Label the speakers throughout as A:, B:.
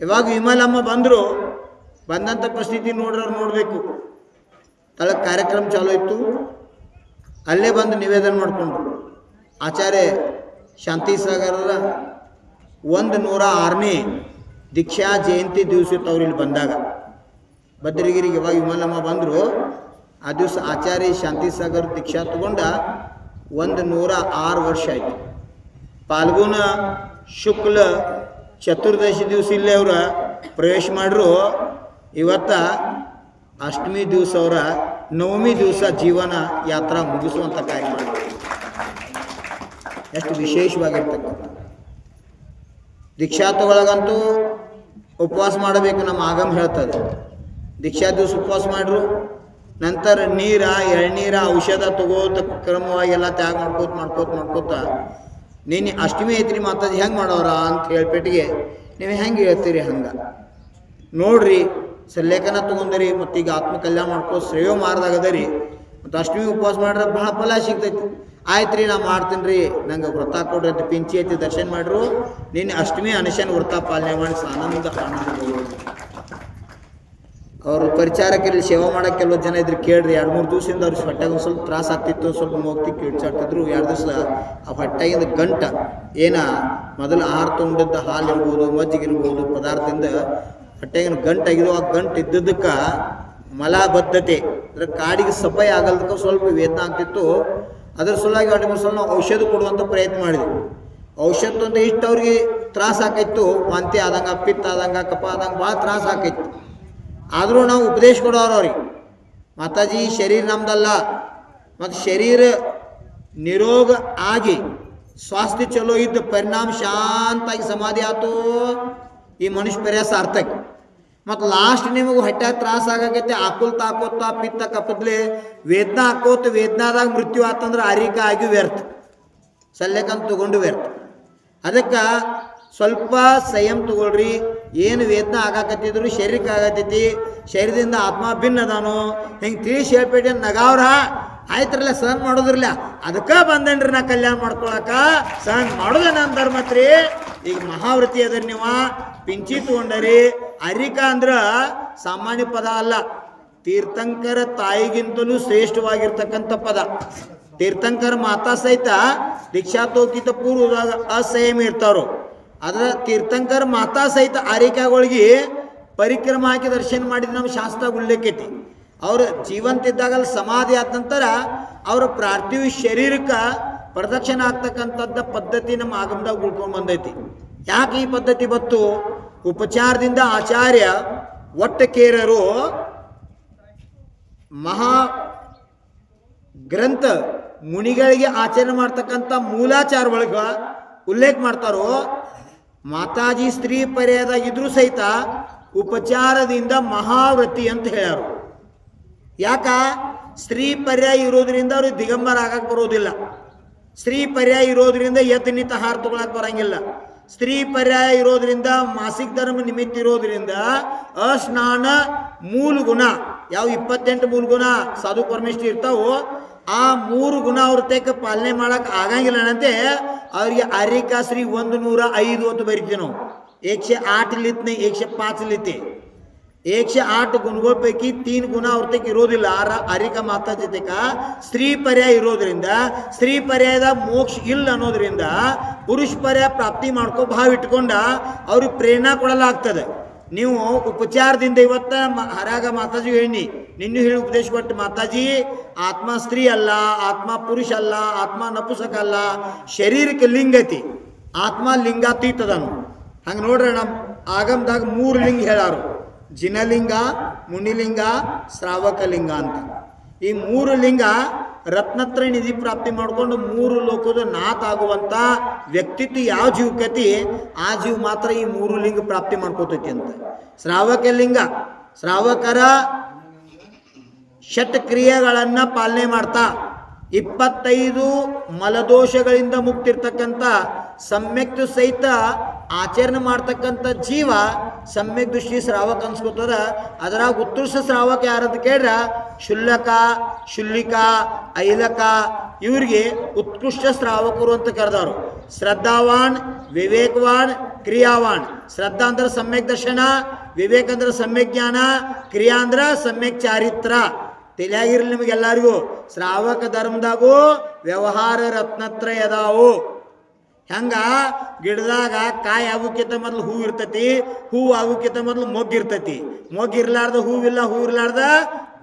A: ಇವಾಗ ವಿಮಲಮ್ಮ ಬಂದರು. ಬಂದಂಥ ಪರಿಸ್ಥಿತಿ ನೋಡಬೇಕು. ತಳಗೆ ಕಾರ್ಯಕ್ರಮ ಚಾಲೂ ಇತ್ತು. ಅಲ್ಲೇ ಬಂದು ನಿವೇದನೆ ಮಾಡಿಕೊಂಡ್ರು. ಆಚಾರ್ಯ ಶಾಂತಿಸಾಗರರ 106ನೇ ದೀಕ್ಷಾ ಜಯಂತಿ ದಿವಸ ಇತ್ತು. ಅವ್ರು ಇಲ್ಲಿ ಬಂದಾಗ ಭದ್ರಗಿರಿಗೆ ಇವಾಗ ವಿಮಲಮ್ಮ ಬಂದರು. ಆ ದಿವಸ ಆಚಾರ್ಯ ಶಾಂತಿಸಾಗರ್ ದೀಕ್ಷಾ ತಗೊಂಡ 106 ವರ್ಷ ಆಯಿತು. ಪಾಲ್ಗುಣ ಶುಕ್ಲ ಚತುರ್ದಶಿ ದಿವಸ ಇಲ್ಲೇ ಅವರ ಪ್ರವೇಶ ಮಾಡ್ರು. ಇವತ್ತ ಅಷ್ಟಮಿ ದಿವಸ ಅವರ ನವಮಿ ದಿವಸ ಜೀವನ ಯಾತ್ರಾ ಮುಗಿಸುವಂಥ ಕಾರ್ಯ ಮಾಡಿದ್ರು. ಎಷ್ಟು ವಿಶೇಷವಾಗಿರ್ತಕ್ಕಂಥ ದೀಕ್ಷಾ ತಗೊಳಗಂತೂ ಉಪವಾಸ ಮಾಡಬೇಕು. ನಮ್ಮ ಆಗಮ ಹೇಳ್ತದೆ, ದೀಕ್ಷಾ ದಿವಸ ಉಪವಾಸ ಮಾಡ್ರು. ನಂತರ ನೀರ ಎಳ್ನೀರ ಔಷಧ ತಗೋತ ಕ್ರಮವಾಗಿ ಎಲ್ಲ ತ್ಯಾಗ ಮಾಡ್ಕೋತ ನೀನು ಅಷ್ಟಮಿ ಐತ್ರಿ ಮಾತಾಜಿ ಹೆಂಗೆ ಮಾಡೋರ ಅಂತ ಹೇಳ್ಪೆಟ್ಟಿಗೆ ನೀವು ಹೆಂಗೆ ಹೇಳ್ತೀರಿ ಹಂಗೆ ನೋಡ್ರಿ. ಸಲ್ಲೇಖನ ತೊಗೊಂಡ್ರಿ ಮತ್ತು ಈಗ ಆತ್ಮ ಕಲ್ಯಾಣ ಮಾಡ್ಕೋ ಶ್ರೇಯೋ ಮಾರ್ದಾಗದರಿ. ಮತ್ತು ಅಷ್ಟಮಿ ಉಪವಾಸ ಮಾಡ್ರೆ ಭಾಳ ಫಲ ಸಿಗ್ತೈತಿ. ಆಯ್ತು ರೀ, ನಾ ಮಾಡ್ತೀನಿ ರೀ, ನಂಗೆ ವ್ರತ ಕೊಡ್ರಿ ಅಂತ ಪಿಂಚಿ ಐತಿ ದರ್ಶನ ಮಾಡ್ರು. ನಿನ್ನೆ ಅಷ್ಟಮಿ ಅನಶನ ವ್ರತ ಪಾಲನೆ ಮಾಡಿ ಆನಂದ ಅವರು ಪರಿಚಾರಕರಲ್ಲಿ ಸೇವಾ ಮಾಡೋಕ್ಕೆ ಕೆಲವು ಜನ ಇದ್ರು. ಕೇಳ್ರಿ, 2-3 ದಿವಸದಿಂದ ಅವ್ರಿಗೆ ಹೊಟ್ಟೆಗೆ ಒಂದು ಸ್ವಲ್ಪ ತ್ರಾಸ ಆಗ್ತಿತ್ತು, ಸ್ವಲ್ಪ ಮೋಕ್ತಿ ಕಿಡ್ಚಾಡ್ತಿದ್ರು. 2 ದಿವಸ ಆ ಹೊಟ್ಟೆಗಿಂದ ಗಂಟ ಮೊದಲು ಆಹಾರ ತೊಗೊಂಡಿದ್ದ ಹಾಲು ಇರ್ಬೋದು, ಮಜ್ಜಿಗೆ ಇರ್ಬೋದು, ಪದಾರ್ಥದಿಂದ ಹೊಟ್ಟೆಗಿನ ಗಂಟಾಗಿದ್ದು. ಆ ಗಂಟು ಇದ್ದದಕ್ಕೆ ಮಲಬದ್ಧತೆ ಅಂದರೆ ಕಾಡಿಗೆ ಸಫಾಯಿ ಆಗಲ್ದಕ್ಕೆ ಸ್ವಲ್ಪ ವೇದನೆ ಆಗ್ತಿತ್ತು. ಅದ್ರ ಸಲುವಾಗಿ 2-3 ಸಲ ನಾವು ಔಷಧ ಕೊಡುವಂಥ ಪ್ರಯತ್ನ ಮಾಡಿದ್ವಿ. ಔಷಧ ಅಂತ ಇಷ್ಟು ಅವ್ರಿಗೆ ತ್ರಾಸ ಆಕೈತು. ವಾಂತಿ ಆದಂಗೆ, ಪಿತ್ತ ಆದಂಗೆ, ಕಫ ಆದಂಗೆ ಭಾಳ ತ್ರಾಸ ಆಕೈತಿ. ಆದರೂ ನಾವು ಉಪದೇಶ ಕೊಡೋರು ಅವ್ರಿಗೆ, ಮಾತಾಜಿ ಶರೀರ ನಮ್ದಲ್ಲ, ಮತ್ತು ಶರೀರ ನಿರೋಗ ಆಗಿ ಸ್ವಾಸ್ಥ್ಯ ಚಲೋ ಇದ್ದು ಪರಿಣಾಮ ಶಾಂತಾಗಿ ಸಮಾಧಿ ಆಯ್ತು, ಈ ಮನುಷ್ಯ ಪರ್ಯಾಯ ಸಾರ್ಥಕ. ಮತ್ತು ಲಾಸ್ಟ್ ನಿಮಗೆ ಹೊಟ್ಟೆ ತ್ರಾಸ ಆಗೈತೆ, ಆಕೋತ ಪಿತ್ತ ಕಪ್ಪದ್ಲೆ ವೇದನಾ ಹಾಕೋತ ವೇದನಾದಾಗ ಮೃತ್ಯು ಆತಂದ್ರೆ ಆರಿಕ ಆಗಿ ವ್ಯರ್ಥ, ಸಲ್ಲೇಕಂತ ತಗೊಂಡು ವ್ಯರ್ಥ. ಅದಕ್ಕೆ ಸ್ವಲ್ಪ ಸಂಯಮ ತಗೊಳ್ರಿ. ಏನು ವೇದನಾ ಆಗಾಕತ್ತಿದ್ರು ಶರೀರಕ್ಕೆ ಆಗತ್ತೈತಿ, ಶರೀರದಿಂದ ಆತ್ಮ ಭಿನ್ನ ಅದಾನು ಹಿಂಗೆ ತಿಳಿಸಿ ಹೇಳ್ಬೇಡಿ ನಗಾವ್ರ ಆಯ್ತ್ರಲ್ಲ, ಸಹನ್ ಮಾಡೋದ್ರಲ್ಲ. ಅದಕ್ಕೆ ಬಂದೇನ್ರಿ ನಾ ಕಲ್ಯಾಣ ಮಾಡ್ಕೊಳಕ, ಸಹನ್ ಮಾಡೋದ ನನ್ನ ಧರ್ಮತ್ರಿ. ಈಗ ಮಹಾವ್ರತಿ ಅದ್ರಿ, ನೀವು ಪಿಂಚಿ ತಗೊಂಡರಿ. ಅರಿಕ ಅಂದ್ರೆ ಸಾಮಾನ್ಯ ಪದ ಅಲ್ಲ, ತೀರ್ಥಂಕರ ತಾಯಿಗಿಂತಲೂ ಶ್ರೇಷ್ಠವಾಗಿರ್ತಕ್ಕಂಥ ಪದ. ತೀರ್ಥಂಕರ ಮಾತಾ ಸಹಿತ ದೀಕ್ಷಾ ತೋಕಿತ ಪೂರ್ವದಾಗ ಅಸಂಯಮ ಇರ್ತಾರೋ. ಅದರ ತೀರ್ಥಂಕರ ಮಾತಾ ಸಹಿತ ಆರಿಕೆಗಳಿಗೆ ಪರಿಕ್ರಮ ಹಾಕಿ ದರ್ಶನ ಮಾಡಿದ ನಮ್ಮ ಶಾಸ್ತ್ರ ಉಲ್ಲೇಖೈತಿ. ಅವ್ರು ಜೀವಂತಿದ್ದಾಗಲ್ಲ ಸಮಾಧಿ ಆದ ನಂತರ ಅವರ ಪಾರ್ಥಿವ ಶರೀರಕ್ಕೆ ಪ್ರದಕ್ಷಿಣೆ ಆಗ್ತಕ್ಕಂಥದ್ದು ಪದ್ಧತಿ ನಮ್ಮ ಆಗಮದಾಗ ಉಳ್ಕೊಂಡು ಬಂದೈತಿ. ಯಾಕೆ ಈ ಪದ್ಧತಿ ಬತ್ತು? ಉಪಚಾರದಿಂದ ಆಚಾರ್ಯ ಒಟ್ಟಕೇರರು ಮಹಾ ಗ್ರಂಥ ಮುನಿಗಳಿಗೆ ಆಚರಣೆ ಮಾಡ್ತಕ್ಕಂಥ ಮೂಲಾಚಾರ ಒಳಗೆ ಉಲ್ಲೇಖ ಮಾಡ್ತಾರೋ. ಮಾತಾಜಿ ಸ್ತ್ರೀ ಪರ್ಯಾಯದಾಗಿದ್ರೂ ಸಹಿತ ಉಪಚಾರದಿಂದ ಮಹಾವ್ರತಿ ಅಂತ ಹೇಳ್ಯಾರು. ಯಾಕ? ಸ್ತ್ರೀ ಪರ್ಯಾಯ ಇರೋದ್ರಿಂದ ಅವ್ರಿಗೆ ದಿಗಂಬರ ಆಗಕ್ಕೆ ಬರೋದಿಲ್ಲ. ಸ್ತ್ರೀ ಪರ್ಯಾಯ ಇರೋದ್ರಿಂದ ಎದ್ದು ನಿಂತ ಆಹಾರ ತಗೊಳಕ್ಕೆ ಬರಂಗಿಲ್ಲ. ಸ್ತ್ರೀ ಪರ್ಯಾಯ ಇರೋದ್ರಿಂದ ಮಾಸಿಕ ಧರ್ಮ ನಿಮಿತ್ತ ಇರೋದ್ರಿಂದ ಅಸ್ನಾನ ಮೂಲ ಗುಣ ಯಾವ 28 ಮೂಲ ಗುಣ ಸಾಧು ಪರಮೇಶ್ವರ ಇರ್ತಾವೋ ಆ 3 ಗುಣ ಅವ್ರ ತೇಕ ಪಾಲನೆ ಮಾಡಕ್ಕೆ ಆಗಂಗಿಲ್ಲ ಅನ್ನಂತೆ ಅವ್ರಿಗೆ ಅರಿಕಾಶ್ರೀ 105 ಅಂತ ಬರಿತೀವಿ ನಾವು. 108 ಲಿತ್ನೆ 105 ಲಿತ್ತೆ 108 ಗುಣಗಳ ಪೈಕಿ 3 ಗುಣ ಅವ್ರ ತೇಕ ಇರೋದಿಲ್ಲ. ಅರಿಕ ಮಾತಾ ಜೊತೆಕ ಸ್ತ್ರೀ ಪರ್ಯಾಯ ಇರೋದ್ರಿಂದ, ಸ್ತ್ರೀ ಪರ್ಯಾಯದ ಮೋಕ್ಷ ಇಲ್ಲ ಅನ್ನೋದ್ರಿಂದ ಪುರುಷ ಪರ್ಯಾಯ ಪ್ರಾಪ್ತಿ ಮಾಡ್ಕೋ ಭಾವ ಇಟ್ಕೊಂಡ ಅವ್ರಿಗೆ ಪ್ರೇರಣಾ ಕೊಡಲಾಗ್ತದೆ. ನೀವು ಉಪಚಾರದಿಂದ ಇವತ್ತ ಹರಾಗ ಮಾತಾಜಿ ಹೇಳಿ ನಿನ್ನೂ ಹೇಳಿ ಉಪದೇಶ ಕೊಟ್ಟು, ಮಾತಾಜಿ ಆತ್ಮ ಸ್ತ್ರೀ ಅಲ್ಲ, ಆತ್ಮ ಪುರುಷ ಅಲ್ಲ, ಆತ್ಮ ನಪುಸಕ ಅಲ್ಲ, ಶರೀರಕ್ಕೆ ಲಿಂಗ ಐತಿ, ಆತ್ಮ ಲಿಂಗಾತೀತದನು. ಹಂಗೆ ನೋಡ್ರಿ ನಮ್ಮ ಆಗಮದಾಗ 3 ಲಿಂಗ ಹೇಳಾರು, ಜಿನಲಿಂಗ, ಮುನಿಲಿಂಗ, ಶ್ರಾವಕ ಲಿಂಗ ಅಂತ. ಈ 3 ಲಿಂಗ ರತ್ನತ್ರಯ ನಿಧಿ ಪ್ರಾಪ್ತಿ ಮಾಡ್ಕೊಂಡು 3 ಲೋಕದ ನಾಥ ಆಗುವಂಥ ವ್ಯಕ್ತಿತ್ವ ಯಾವ ಜೀವಕತಿ ಆ ಜೀವ ಮಾತ್ರ ಈ 3 ಲಿಂಗ ಪ್ರಾಪ್ತಿ ಮಾಡ್ಕೋತೈತಿ ಅಂತ. ಶ್ರಾವಕ ಲಿಂಗ, ಶ್ರಾವಕರ ಷಟ್ಕ್ರಿಯೆಗಳನ್ನು ಪಾಲನೆ ಮಾಡ್ತಾ 25 ಮಲದೋಷಗಳಿಂದ ಮುಕ್ತಿರ್ತಕ್ಕಂಥ ಸಮ್ಯಕ್ ಸಹಿತ ಆಚರಣೆ ಮಾಡ್ತಕ್ಕಂಥ ಜೀವ ಸಮ್ಯಕ್ ದೃಷ್ಟಿ ಶ್ರಾವಕ ಅನ್ಸ್ಕೋತದ. ಅದರಾಗ ಉತ್ಕೃಷ್ಟ ಶ್ರಾವಕ ಯಾರಂತ ಕೇಳ್ರ ಶುಲ್ಲಕ, ಶುಲ್ಲಿಕ, ಐಲಕ ಇವರಿಗೆ ಉತ್ಕೃಷ್ಟ ಶ್ರಾವಕರು ಅಂತ ಕರೆದವರು. ಶ್ರದ್ಧಾವಾನ್, ವಿವೇಕವಾನ್, ಕ್ರಿಯಾವಾನ್. ಶ್ರದ್ಧಾ ಅಂದ್ರೆ ಸಮ್ಯಕ್ ದರ್ಶನ, ವಿವೇಕ ಅಂದ್ರೆ ಸಮ್ಯಕ್ ಜ್ಞಾನ, ಕ್ರಿಯಾ ಅಂದ್ರೆ ಸಮ್ಯಕ್ ಚಾರಿತ್ರ. ತಿಳಿಯಾಗಿರ್ಲಿ ನಿಮಗೆಲ್ಲರಿಗೂ. ಶ್ರಾವಕ ಧರ್ಮದಾಗೂ ವ್ಯವಹಾರ ರತ್ನತ್ರಯ ಅದಾವು. ಹೆಂಗ ಗಿಡದಾಗ ಕಾಯಿ ಆಗೋಕ್ಕಿಂತ ಮೊದಲು ಹೂ ಇರ್ತೈತಿ, ಹೂವು ಆಗೋಕ್ಕಿಂತ ಮೊದಲು ಮೊಗ್ಗಿರ್ತೈತಿ. ಮೊಗ್ಗಿರ್ಲಾರ್ದ ಹೂವಿಲ್ಲ, ಹೂ ಇರ್ಲಾರ್ದ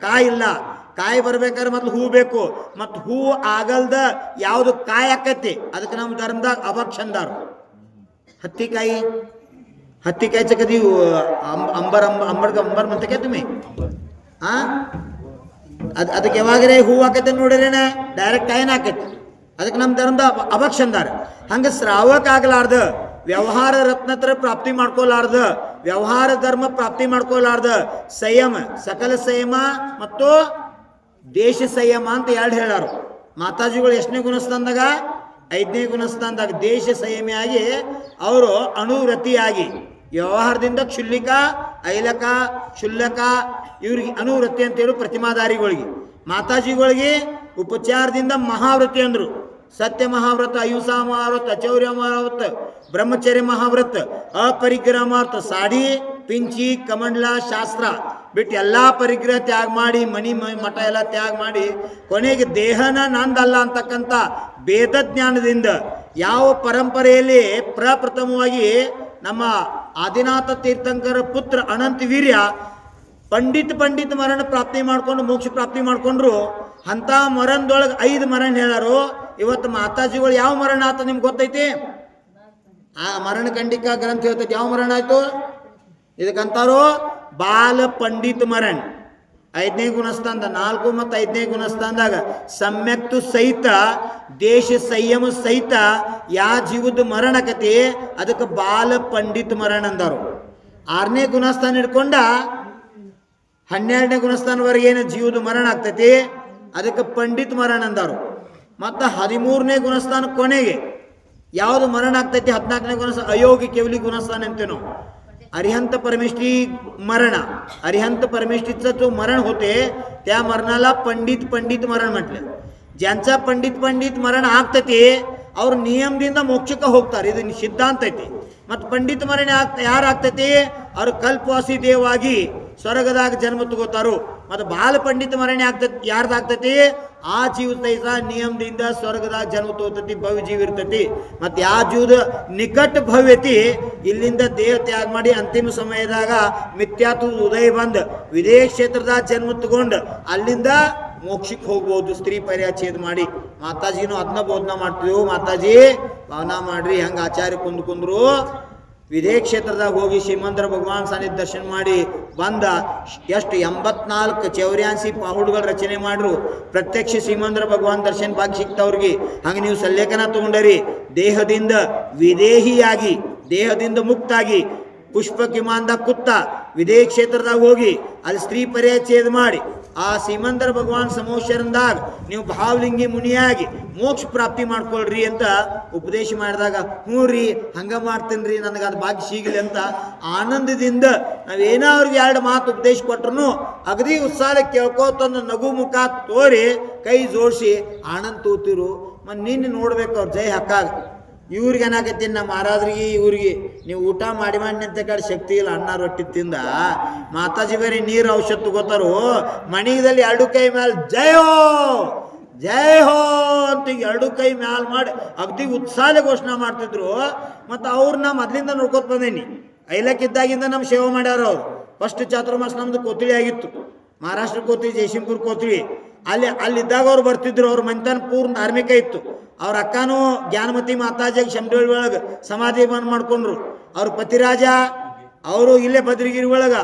A: ಕಾಯಿ ಇಲ್ಲ. ಕಾಯಿ ಬರ್ಬೇಕಾದ್ರೆ ಮೊದಲು ಹೂ ಬೇಕು, ಮತ್ತು ಹೂ ಆಗಲ್ದ ಯಾವುದು ಕಾಯಿ ಆಕತಿ ಅದಕ್ಕೆ ನಮ್ಮ ಧರ್ಮದಾಗ ಅಭಕ್ಷಂದಾರ. ಹತ್ತಿಕಾಯಿ ಚಕದಿ ಅಂಬರ್ ಮಂತಕ್ಕೆ ತುಮಿ ಅದಕ್ಕೆ ಯಾವಾಗರೇ ಹೂ ಆಕೈತೆ ನೋಡಿರೇನ ಡೈರೆಕ್ಟ್ ಕಾಯಿನ ಆಕೈತಿ. ಅದಕ್ಕೆ ನಮ್ಮ ಧರ್ಮದ ಅಭಕ್ಷಂದಾರ. ಹಂಗೆ ಶ್ರಾವಕ ಆಗಲಾರ್ದ, ವ್ಯವಹಾರ ರತ್ನತ್ರ ಪ್ರಾಪ್ತಿ ಮಾಡ್ಕೋಲಾರ್ದ, ವ್ಯವಹಾರ ಧರ್ಮ ಪ್ರಾಪ್ತಿ ಮಾಡ್ಕೋಲಾರ್ದ, ಸಂಯಮ, ಸಕಲ ಸಂಯಮ ಮತ್ತು ದೇಶ ಸಂಯಮ ಅಂತ ಎರಡು ಹೇಳಾರು. ಮಾತಾಜಿಗಳು ಎಷ್ಟನೇ ಗುಣಸ್ಥಾನದಾಗ? 5ನೇ ಗುಣಸ್ಥಾನದಾಗ ದೇಶ ಸಂಯಮಿಯಾಗಿ ಅವರು ಅನುವ್ರತಿಯಾಗಿ ವ್ಯವಹಾರದಿಂದ ಕ್ಷುಲ್ಲಿಕ, ಐಲಕ, ಶುಲ್ಲಕ ಇವ್ರಿಗೆ ಅನುವೃತ್ತಿ ಅಂತೇಳಿ ಪ್ರತಿಮಾಧಾರಿಗಳಿಗೆ. ಮಾತಾಜಿಗಳಿಗೆ ಉಪಚಾರದಿಂದ ಮಹಾವ್ರತಿ ಅಂದರು. ಸತ್ಯ ಮಹಾವ್ರತ, ಅಹಿಂಸಾ ಮಹಾವ್ರತ, ಚೌರ್ಯ ಮಹಾವ್ರತ, ಬ್ರಹ್ಮಚರ್ಯ ಮಹಾವ್ರತ, ಅಪರಿಗ್ರಹ ಮಹಾವ್ರತ, ಸಾಡಿ, ಪಿಂಚಿ, ಕಮಂಡ್ಲ, ಶಾಸ್ತ್ರ ಬಿಟ್ಟು ಎಲ್ಲ ಪರಿಗ್ರಹ ತ್ಯಾಗ ಮಾಡಿ, ಮನಿ ಮಠ ಎಲ್ಲ ತ್ಯಾಗ ಮಾಡಿ, ಕೊನೆಗೆ ದೇಹನ ನಂದಲ್ಲ ಅಂತಕ್ಕಂಥ ಭೇದ ಜ್ಞಾನದಿಂದ ಯಾವ ಪರಂಪರೆಯಲ್ಲಿ ಪ್ರಪ್ರಥಮವಾಗಿ ನಮ್ಮ ಆದಿನಾಥ ತೀರ್ಥಂಕರ ಪುತ್ರ ಅನಂತ ವೀರ್ಯ ಪಂಡಿತ್ ಮರಣ ಪ್ರಾಪ್ತಿ ಮಾಡ್ಕೊಂಡು ಮೋಕ್ಷ ಪ್ರಾಪ್ತಿ ಮಾಡ್ಕೊಂಡ್ರು. ಅಂಥ ಮರಣದೊಳಗೆ 5 ಮರಣ ಹೇಳಾರು. ಇವತ್ತು ಮಾತಾಜಿಗಳು ಯಾವ ಮರಣ ಆತ ನಿಮ್ಗೆ ಗೊತ್ತೈತಿ? ಆ ಮರಣ ಖಂಡಿಕಾ ಗ್ರಂಥ ಹೇಳ್ತೈತಿ. ಯಾವ ಮರಣ ಆಯ್ತು ಇದಕ್ಕಂತಾರೋ? ಬಾಲ ಪಂಡಿತ್ ಮರಣ. 5ನೇ ಗುಣಸ್ಥಾನದ 4 ಮತ್ತು 5ನೇ ಗುಣಸ್ಥಾನದಾಗ ಸಮ್ಯಕ್ತು ಸಹಿತ ದೇಶ ಸಂಯಮ ಸಹಿತ ಯಾ ಜೀವದ ಮರಣ ಕತಿ ಅದಕ್ಕೆ ಬಾಲ ಪಂಡಿತ್ ಮರಣ ಅಂದರು. 6ನೇ ಗುಣಸ್ಥಾನ ಹಿಡ್ಕೊಂಡ 12ನೇ ಗುಣಸ್ಥಾನವರೆಗೆ ಏನು ಜೀವದ ಮರಣ ಆಗ್ತೈತಿ ಅದಕ್ಕೆ ಪಂಡಿತ್ ಮರಣ ಅಂದರು. ಮತ್ತು 13ನೇ ಗುಣಸ್ಥಾನ ಕೊನೆಗೆ ಯಾವುದು ಮರಣ ಆಗ್ತೈತಿ 14ನೇ ಗುಣಸ್ಥಾನ ಅಯೋಗಿ ಕೇವಲಿ ಗುಣಸ್ಥಾನ ಅಂತೀವಿ ನಾವು. अरिहंत परमेष्ठी मरण, अरिहंत परमेष्ठीचं जो मरण होते त्या मरणाला पंडित मरण म्हटलं. ज्यांचा पंडित मरण ಆಗ್ತೈತಿ ಅವ್ರು ನಿಯಮದಿಂದ ಮೋಕ್ಷಕ್ಕೆ ಹೋಗ್ತಾರೆ. ಇದು ಸಿದ್ಧಾಂತ ಐತಿ. ಮತ್ತು ಪಂಡಿತ ಮರಣ ಯಾರಾಗ್ತೈತಿ ಅವ್ರು ಕಲ್ಪವಾಸಿ ದೇವಾಗಿ ಸ್ವರ್ಗದಾಗ ಜನ್ಮ ತಗೋತಾರೋ. ಮತ್ತು ಬಾಲ ಪಂಡಿತ ಮರಣ ಆಗ್ತೈತಿ ಯಾರ್ದಾಗ್ತೈತಿ ಆ ಜೀವದ ನಿಯಮದಿಂದ ಸ್ವರ್ಗದಾಗ ಜನ್ಮ ತಗೋತೈತಿ, ಭವ್ಯ ಜೀವ ಇರ್ತೈತಿ. ಮತ್ತು ಯಾವ ಜೀವದ ನಿಕಟ ಭವ್ಯತಿ ಇಲ್ಲಿಂದ ದೇಹ ತ್ಯಾಗ ಮಾಡಿ ಅಂತಿಮ ಸಮಯದಾಗ ಮಿಥ್ಯಾತ್ವ ಉದಯ ಬಂದು ವಿದೇಶ ಕ್ಷೇತ್ರದಾಗ ಜನ್ಮ ತಗೊಂಡು ಅಲ್ಲಿಂದ ಮೋಕ್ಷಕ್ಕೆ ಹೋಗ್ಬೋದು ಸ್ತ್ರೀ ಪರಿಚ್ಛೇದ ಮಾಡಿ. ಮಾತಾಜಿನೂ ಅದನ್ನ ಬೋಧನಾ ಮಾಡ್ತೀವಿ. ಮಾತಾಜಿ ಭಾವನಾ ಮಾಡ್ರಿ ಹಂಗೆ ಆಚಾರ್ಯ ಕುಂದ್ರು ವಿದೇಶ ಕ್ಷೇತ್ರದಾಗ ಹೋಗಿ ಶ್ರೀಮಂತರ ಭಗವಾನ್ ಸಾನ್ನಿಧ್ಯ ದರ್ಶನ ಮಾಡಿ ಬಂದ. ಎಷ್ಟು 84 84 ಪಾಹುಡ್ಗಳ ರಚನೆ ಮಾಡ್ರು. ಪ್ರತ್ಯಕ್ಷ ಶ್ರೀಮಂತರ ಭಗವಾನ್ ದರ್ಶನ ಭಾಗ್ಯ ಸಿಗ್ತಾವ್ರಿಗೆ. ಹಂಗೆ ನೀವು ಸಲ್ಲೇಖನ ತಗೊಂಡರಿ. ದೇಹದಿಂದ ವಿದೇಹಿಯಾಗಿ, ದೇಹದಿಂದ ಮುಕ್ತಾಗಿ ಪುಷ್ಪಕ ವಿಮಾನದಾಗ ಕುತ್ತ ವಿದೇಶ ಕ್ಷೇತ್ರದಾಗ ಹೋಗಿ ಅಲ್ಲಿ ಸ್ತ್ರೀ ಪರಿಚ್ಛೇದ ಮಾಡಿ ಆ ಶ್ರೀಮಂತರ ಭಗವಾನ್ ಸಮೋಷರಂದಾಗ ನೀವು ಭಾವಲಿಂಗಿ ಮುನಿಯಾಗಿ ಮೋಕ್ಷ ಪ್ರಾಪ್ತಿ ಮಾಡ್ಕೊಳ್ರಿ ಅಂತ ಉಪದೇಶ ಮಾಡಿದಾಗ ಹ್ಞೂ ರೀ ಹಂಗೆ ಮಾಡ್ತೀನಿ ರೀ ನನಗೆ ಅದು ಭಾಗ್ಯ ಸಿಗಲಿ ಅಂತ ಆನಂದದಿಂದ ನಾವೇನೋ ಅವ್ರಿಗೆ 2 ಮಾತು ಉಪದೇಶ ಕೊಟ್ರು ಅಗದಿ ಉತ್ಸಾಹ ಕೇಳ್ಕೋತಂದು ನಗು ಮುಖ ತೋರಿ ಕೈ ಜೋಡಿಸಿ ಆನಂದ ತೋತಿರು. ಮತ್ತು ನಿನ್ನೆ ನೋಡ್ಬೇಕು ಅವ್ರು ಜೈ ಹಕ್ಕಾಗ ಇವ್ರಿಗೆ ಏನಾಗತ್ತೀನಿ ನಮ್ಮ ಮಹಾರಾಜ್ರಿಗೆ ಇವ್ರಿಗೆ ನೀವು ಊಟ ಮಾಡಿ ಅಂತ ಕಡೆ ಶಕ್ತಿ ಇಲ್ಲ. ಅನ್ನ ರೊಟ್ಟಿ ತಿಂದ ಮಾತಾಜಿ ಬೇರೆ ನೀರು ಔಷಧ ತಗೋತಾರೋ ಮಣಿಗದಲ್ಲಿ 2 ಕೈ ಮ್ಯಾಲೆ ಜಯ ಹೋ ಅಂತ 2 ಕೈ ಮ್ಯಾಲ ಮಾಡಿ ಅಗದಿ ಉತ್ಸಾಹ ಘೋಷಣೆ ಮಾಡ್ತಿದ್ರು. ಮತ್ತು ಅವ್ರನ್ನ ಮೊದಲಿಂದ ನೋಡ್ಕೊತ ಬಂದೇನಿ. ಐಲಕ್ಕಿದ್ದಾಗಿಂದ ನಮ್ಮ ಸೇವೆ ಮಾಡ್ಯಾರ ಅವ್ರು. ಫಸ್ಟ್ ಚಾತುರ್ಮಾಸ ನಮ್ದು ಕೋತಿಳಿ ಆಗಿತ್ತು. ಮಹಾರಾಷ್ಟ್ರ ಕೋತಿಳಿ, ಜಯಸಿಂಗ್ಪುರ್ ಕೋತಿಳಿ. ಅಲ್ಲಿದ್ದಾಗ ಅವ್ರು ಬರ್ತಿದ್ರು. ಅವ್ರ ಮನೆತನ ಪೂರ್ಣ ಧಾರ್ಮಿಕ ಇತ್ತು. ಅವ್ರ ಅಕ್ಕನೂ ಜ್ಞಾನಮತಿ ಮಾತಾಜಿಯಾಗಿ ಶಂಡೋಳಿ ಒಳಗೆ ಸಮಾಧಿ ಬಂದ್ ಮಾಡ್ಕೊಂಡ್ರು. ಅವ್ರ ಪತಿರಾಜ ಅವರು ಇಲ್ಲೇ ಬದ್ರಿಗಿರಿ ಒಳಗೆ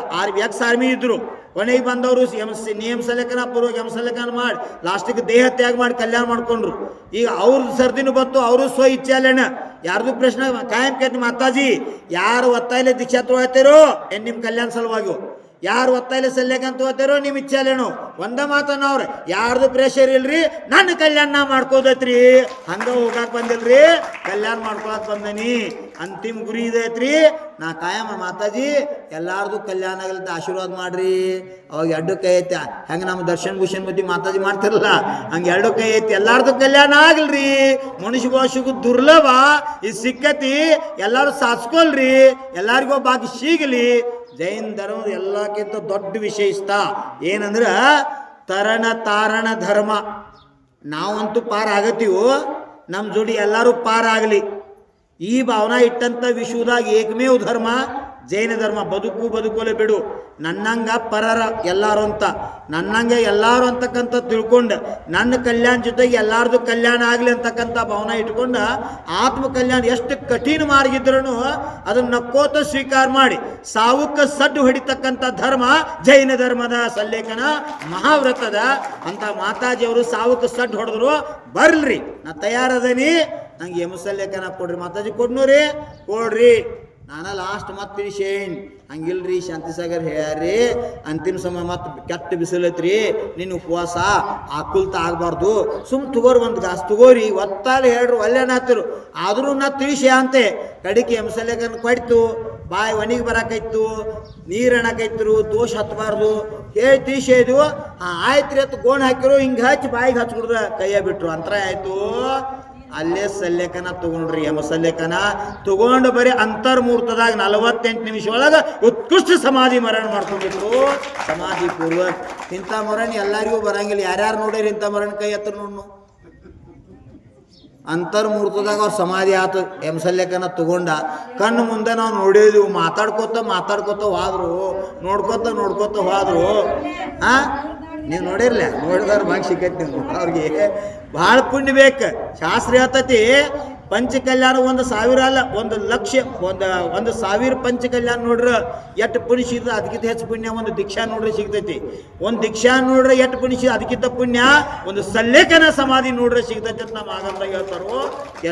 A: ಆರ್ಮಿ ಇದ್ರು. ಕೊನೆಗೆ ಬಂದವರು ನಿಯಮ ಸಲೇಖನ ಪೂರ್ವಕ ಸಲೇಖನ ಮಾಡಿ ಲಾಸ್ಟಿಗೆ ದೇಹ ತ್ಯಾಗ ಮಾಡಿ ಕಲ್ಯಾಣ ಮಾಡ್ಕೊಂಡ್ರು. ಈಗ ಅವ್ರದ್ದು ಸರ್ದಿನೂ ಬತ್ತು. ಅವರು ಸ್ವ ಇಚ್ಛೆ ಅಲ್ಲೇನ ಯಾರ್ದು ಪ್ರಶ್ನೆ ಕಾಯಂ ಕೇಳ್ತಿ ಮಾತಾಜಿ ಯಾರು ಒತ್ತಾಯಿಲೆ ದೀಕ್ಷಾ ತೊಗೊಳ್ತೀರೋ ಏನು ನಿಮ್ಮ ಕಲ್ಯಾಣ ಸಲುವಾಗಿ ಯಾರು ಒತ್ತಾಯಿಲೆ ಸಲ್ಲೇಕಂತ ಹೋಗ್ತಾರೋ ನಿಮ್ಮ ಇಚ್ಛೆಲೇನು ಒಂದ ಮಾತನ್ನ ಅವ್ರು ಯಾರ್ದು ಪ್ರೆಷರ್ ಇಲ್ರಿ, ನನ್ನ ಕಲ್ಯಾಣ ನಾ ಮಾಡ್ಕೋದೈತ್ರಿ, ಹಂಗ ಹೋಗಾಕ್ ಬಂದಿಲ್ರಿ, ಕಲ್ಯಾಣ ಮಾಡ್ಕೊಳಕ್ ಬಂದನಿ, ಅಂತಿಮ ಗುರಿ ಇದೈತ್ರಿ. ನಾ ಕಾಯಂ ಮಾತಾಜಿ ಎಲ್ಲಾರ್ದು ಕಲ್ಯಾಣ ಆಗಲಿಂತ ಆಶೀರ್ವಾದ ಮಾಡ್ರಿ. ಅವಾಗ ಎರಡು ಕೈ ಐತಿ, ಹೆಂಗೆ ನಮ್ಮ ದರ್ಶನ್ ಭೂಷಣ್ ಬುದ್ಧಿ ಮಾತಾಜಿ ಮಾಡ್ತಿರಲ್ಲ ಹಂಗೆ ಎರಡು ಕೈ ಐತಿ, ಎಲ್ಲಾರ್ದು ಕಲ್ಯಾಣ ಆಗಲ್ರಿ. ಮನುಷ್ಯ ಭಾಷೆಗೂ ದುರ್ಲಭ ಇದು ಸಿಕ್ಕತಿ, ಎಲ್ಲರೂ ಸಾಧಿಸ್ಕೊಳ್ರಿ, ಎಲ್ಲರಿಗೂ ಭಾಗ್ಯ ಸಿಗಲಿ. ಜೈನ ಧರ್ಮದ ಎಲ್ಲಕ್ಕಿಂತ ದೊಡ್ಡ ವಿಶೇಷತ ಏನಂದ್ರ ತರಣ ತಾರಣ ಧರ್ಮ. ನಾವಂತೂ ಪಾರ ಆಗತ್ತೀವೋ, ನಮ್ಮ ಜೋಡಿ ಎಲ್ಲರೂ ಪಾರ ಆಗಲಿ. ಈ ಭಾವನಾ ಇಟ್ಟಂಥ ವಿಶ್ವದಾಗ ಏಕಮೇವ್ ಧರ್ಮ ಜೈನ ಧರ್ಮ. ಬದುಕೋಲೆ ಬಿಡು, ನನ್ನಂಗ ಪರರ ಎಲ್ಲಾರು ಅಂತ, ನನ್ನಂಗೆ ಎಲ್ಲಾರು ಅಂತಕ್ಕಂಥ ತಿಳ್ಕೊಂಡು ನನ್ನ ಕಲ್ಯಾಣ ಜೊತೆಗೆ ಎಲ್ಲಾರ್ದು ಕಲ್ಯಾಣ ಆಗಲಿ ಅಂತಕ್ಕಂಥ ಭಾವನಾ ಇಟ್ಕೊಂಡು ಆತ್ಮ ಕಲ್ಯಾಣ ಎಷ್ಟು ಕಠಿಣ ಮಾರ್ಗಿದ್ರೂ ಅದನ್ನ ನಕ್ಕೋತ ಸ್ವೀಕಾರ ಮಾಡಿ ಸಾವುಕ್ಕೆ ಸಡ್ಡು ಹೊಡಿತಕ್ಕಂಥ ಧರ್ಮ ಜೈನ ಧರ್ಮದ ಸಲ್ಲೇಖನ ಮಹಾವ್ರತದ. ಅಂತ ಮಾತಾಜಿಯವರು ಸಾವುಕ್ಕೆ ಸಡ್ಡು ಹೊಡೆದ್ರು, ಬರ್ಲ್ರಿ ನಾ ತಯಾರದನಿ, ನಂಗೆ ಎಮಸಲ್ಲೇಖನ ಕೊಡ್ರಿ ಮಾತಾಜಿ, ಕೊಡ್ನೂರಿ ಕೊಡ್ರಿ. ನಾನು ಲಾಸ್ಟ್ ಮತ್ತೆ ತಿಳಿಸೇನ್, ಹಂಗಿಲ್ರಿ ಶಾಂತಿಸಾಗರ್ ಹೇಳ್ಯಾರಿ ಅಂತಿಮ ಸಮಯ ಮತ್ತೆ ಕೆಟ್ಟ ಬಿಸಿಲೈತ್ರಿ, ನಿನ್ನ ಉಪವಾಸ ಆಕುಲ್ತ ಆಗಬಾರ್ದು, ಸುಮ್ ತಗೋರಿ ಒಂದು ಗಾಸ್ ತಗೋರಿ ಒತ್ತಾಲೆ ಹೇಳ್ರು ಒಲ್ಲೆನ ಹತ್ತಿರು. ಆದರೂ ನಾ ತಿಳಿಸಿ ಅಂತೆ ಕಡಿಕೆ ಎಮಸಲ್ಲೇಖನ ಕೊಡ್ತು, ಬಾಯಿ ಒಣಿಗೆ ಬರಾಕೈತು, ನೀರು ಎಣಕೈತ್ರು, ದೋಷ ಹತ್ತಬಾರ್ದು ಹೇಳಿ ತಿಳಿಸಿದ್ವು. ಆಯ್ತು ರೀ ಅಂತ ಗೋಣ್ ಹಾಕಿರು, ಹಿಂಗೆ ಹಚ್ಚಿ ಬಾಯಿಗೆ ಹಚ್ಕೊಡ್ದ ಕೈಯ ಬಿಟ್ರು, ಅಂತರ ಆಯ್ತು. ಅಲ್ಲೇ ಸಲ್ಲೇಖನ ತಗೊಂಡ್ರಿ, ಸಲ್ಲೇಖನ ತಗೊಂಡು ಬರೀ ಅಂತರ್ಮೂರ್ತದಾಗ 48 ನಿಮಿಷ ಒಳಗೆ ಉತ್ಕೃಷ್ಟ ಸಮಾಧಿ ಮರಣ ಮಾಡ್ಕೊಂಡಿದ್ರು. ಸಮಾಧಿ ಪೂರ್ವ ಇಂಥ ಮರಣ ಎಲ್ಲರಿಗೂ ಬರಂಗಿಲ್ಲ. ಯಾರ್ಯಾರು ನೋಡ್ರಿ ಇಂಥ ಮರಣ ಕೈ ಹತ್ರ ನೋಡ್ನು. ಅಂತರ್ಮೂರ್ತದಾಗ ಅವ್ರು ಸಮಾಧಿ ಆತು. ಸಲ್ಲೇಖನ ತಗೊಂಡ ಕಣ್ಣು ಮುಂದೆ ನಾವು ನೋಡಿದ್ವು, ಮಾತಾಡ್ಕೋತ ಹೋದ್ರು, ನೋಡ್ಕೋತ ಹೋದ್ರು. ನೀವು ನೋಡಿರ್ಲ, ನೋಡಿದವ್ರು ಭಾಗ ಸಿಕ್ಕೈತಿ ನಿಮ್ಗೆ, ಅವ್ರಿಗೆ ಭಾಳ ಪುಣ್ಯ ಬೇಕು. ಶಾಸ್ತ್ರ ಹೇಳ್ತತಿ ಪಂಚಕಲ್ಯಾಣ 1,000 ಅಲ್ಲ 1,00,000, 1,000 ಪಂಚಕಲ್ಯಾಣ ನೋಡ್ರಿ ಎಷ್ಟು ಪುಣ್ಯ ಸಿಗ್ತದೆ, ಅದಕ್ಕಿಂತ ಹೆಚ್ಚು ಪುಣ್ಯ ಒಂದು ದೀಕ್ಷಾ ನೋಡ್ರಿ ಸಿಗ್ತೈತಿ. ಒಂದು ದೀಕ್ಷಾ ನೋಡ್ರಿ ಎಷ್ಟು ಪುಣ್ಯ ಸಿಗ, ಅದಕ್ಕಿಂತ ಪುಣ್ಯ ಒಂದು ಸಲ್ಲೇಖನ ಸಮಾಧಿ ನೋಡ್ರಿ ಸಿಗ್ತೈತಿ ಅಂತ ನಮ್ಮ ಆಗಂದಾಗ ಹೇಳ್ತಾರೋ.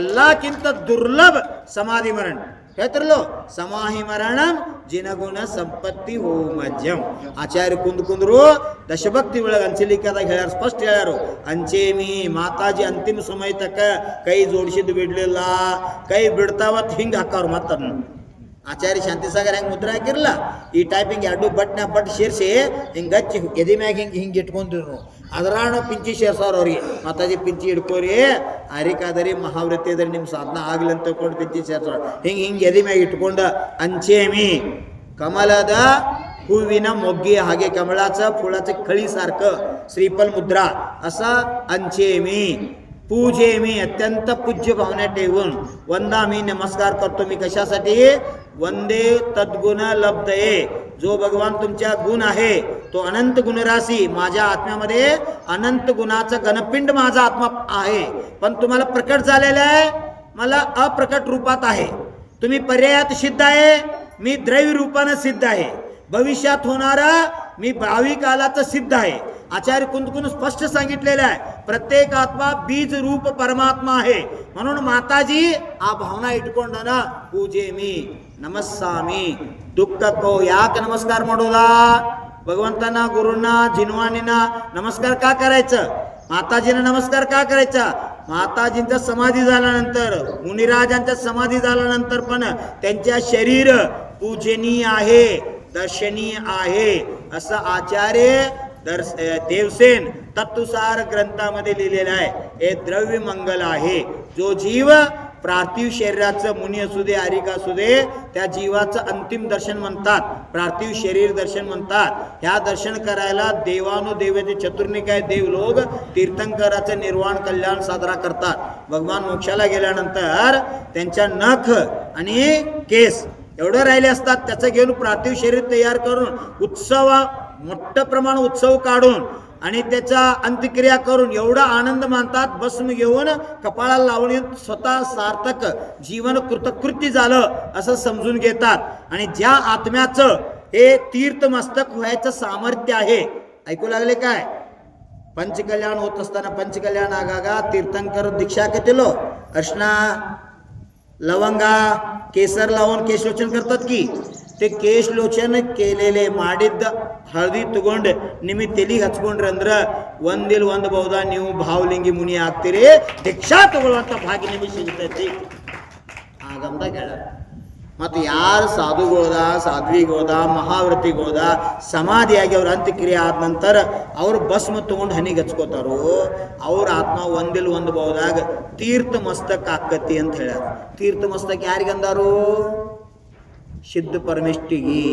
A: ಎಲ್ಲಕ್ಕಿಂತ ದುರ್ಲಭ ಸಮಾಧಿ ಮರಣ ಹೇಳ್ತಾರಲ್ಲೋ, ಸಮಾಹಿ ಮರಣ ಜಿನಗುಣ ಸಂಪತ್ತಿ ಹೋಮಜ್ಯಂ. ಆಚಾರ್ಯ ಕುಂದ್ರು ದಶಭಕ್ತಿ ಒಳಗೆ ಅಂಚಲಿಕದಾಗ ಹೇಳ್ಯಾರ, ಸ್ಪಷ್ಟ ಹೇಳ್ಯಾರು, ಅಂಚೇಮಿ ಮಾತಾಜಿ ಅಂತಿಮ ಸಮಯ ತಕ್ಕ ಕೈ ಜೋಡಿಸಿದ್ದು ಬಿಡ್ಲಿಲ್ಲ, ಕೈ ಬಿಡ್ತಾವತ್ ಹಿಂಗೆ ಹಾಕವ್ರು. ಮತ್ತನ್ನು ಆಚಾರ್ಯ ಶಾಂತಿಸಾಗರ್ ಹೆಂಗೆ ಮುದ್ರೆ ಹಾಕಿರಲ್ಲ, ಈ ಟೈಪಿಂಗ್ ಎರಡು ಬಟ್ ಸೇರಿಸಿ ಹಿಂಗೆ ಹಚ್ಚಿ ಎದಿ ಮ್ಯಾಗ ಹಿಂಗೆ ಇಟ್ಕೊಂತಿರು. ಅದರಾಣ ಪಿಂಚಿ ಸೇರ್ಸವ್ರು ಅವ್ರಿಗೆ, ಮಾತಾಜಿ ಪಿಂಚಿ ಹಿಡ್ಕೋರಿ, ಅರಿಕಾದರಿ ಮಹಾವ್ರತಿ ಅದರಿ ನಿಮ್ಮ ಸಾಧನ ಆಗ್ಲಿ ಅಂತ ತಿಳ್ಕೊಂಡು ಪಿಂಚಿ ಸೇರ್ಸೋರು. ಹಿಂಗೆ ಎದಿ ಮ್ಯಾಗ ಇಟ್ಕೊಂಡ ಅಂಚೇಮಿ ಕಮಲದ ಹೂವಿನ ಮೊಗ್ಗಿ ಹಾಗೆ कमळाचं फुलाचं खळीसारखं श्रीफल मुद्रा असा अंचेमी पूजे मी अत्यंत पूज्य भावना ठेवून वंदा मी नमस्कार करतो. मी कशासाठी? वंदे तद्गुण लब्धये, जो भगवान तुमच्या गुण आहे तो अनंत गुणराशी, माझ्या आत्म्यामध्ये अनंत गुणाचा घनपिंड माझा आत्मा आहे, पण तुम्हाला प्रकट झालेला आहे, मला अप्रकट रूपात आहे. तुम्ही पर्यायात सिद्ध आहे, मी द्रव्य रूपाने सिद्ध आहे, भविष्यात होणारा मी भावी कालाचं सिद्ध आहे. आचार्य कुंदकुन स्पष्ट सांगितलेलं आहे, प्रत्येक आत्मा बीज रूप परमात्मा आहे. म्हणून माताजी आ भावना इटकोंडना पूजे मी नमस्सामी. दुःखको याक नमस्कार ಮಾಡೋದಾ? भगवंतांना, गुरूंना, जिनवानींना नमस्कार का करायचं? माताजींना नमस्कार का करायचा? माताजींचा समाधी झाल्यानंतर, मुनिराजांचा समाधी झाल्यानंतर पण त्यांच्या शरीर पूजनीय आहे, दर्शनीय आहे असं आचार्य देवसेन तत्वसार ग्रंथामध्ये लिहिलेलं आहे. हे द्रव्य मंगल आहे. जो जीव पार्थिव शरीराचं, मुनी असू दे, आरिका असू दे, त्या जीवाचं अंतिम दर्शन म्हणतात, पार्थिव शरीर दर्शन म्हणतात. ह्या दर्शन करायला देवानुदेवाचे चतुर्निकाय देवलोक तीर्थंकराचं निर्वाण कल्याण साजरा करतात. भगवान मोक्षाला गेल्यानंतर त्यांच्या नख आणि केस एवढं राहिले असतात, त्याचं घेऊन पार्थिव शरीर तयार करून मोठं प्रमाण उत्सव काढून आणि त्याचा अंत्यक्रिया करून एवढा आनंद मानतात. भस्म घेऊन कपाळाला लावून स्वतः सार्थक जीवन कृतकृत्य झालं असं समजून घेतात. आणि ज्या आत्म्याचं हे तीर्थमस्तक व्हायचं सामर्थ्य आहे, ऐकू लागले काय? पंचकल्याण होत असताना, पंचकल्याण आगाಗ तीर्थंकर दीक्षा घेतलो, अर्शना लवंगा केसर लावून केशोचन करतात की ते केशलोचन केलेले ಮಾಡಿದ್ದ ಹಳದಿ ತಗೊಂಡು ನಿಮಗೆ ತಲೆಗೆ ಹಚ್ಕೊಂಡ್ರಿ ಅಂದ್ರೆ ಒಂದಿಲ್ ಒಂದು ಬಹುದ ನೀವು ಭಾವಲಿಂಗಿ ಮುನಿ ಆಗ್ತೀರಿ, ದೀಕ್ಷಾ ತಗೊಳ್ಳುವಂಥ ಭಾಗ್ಯ ನಿಮಗೆ ಸಿಗ್ತೈತಿ ಆಗಂದಾಗ ಹೇಳ. ಮತ್ತು ಯಾರು ಸಾಧುಗೋದ ಸಾಧ್ವಿಗೋದ ಮಹಾವ್ರತಿಗೋದ ಸಮಾಧಿಯಾಗಿ ಅವ್ರ ಅಂತ್ಯಕ್ರಿಯೆ ಆದ ನಂತರ ಅವ್ರು ಭಸ್ಮ ತಗೊಂಡು ಹನಿಗೆ ಹಚ್ಕೋತಾರೋ ಅವ್ರ ಆತ್ಮ ಒಂದಿಲ್ ಒಂದು ಬಹುದಾಗ ತೀರ್ಥ ಮಸ್ತಕ ಆಕತಿ ಅಂತ ಹೇಳ್ಯಾರ. ತೀರ್ಥ ಮಸ್ತಕ ಯಾರಿಗಂದಾರು? ಸಿದ್ಧ ಪರಮೇಷ್ಠಿಗಿ.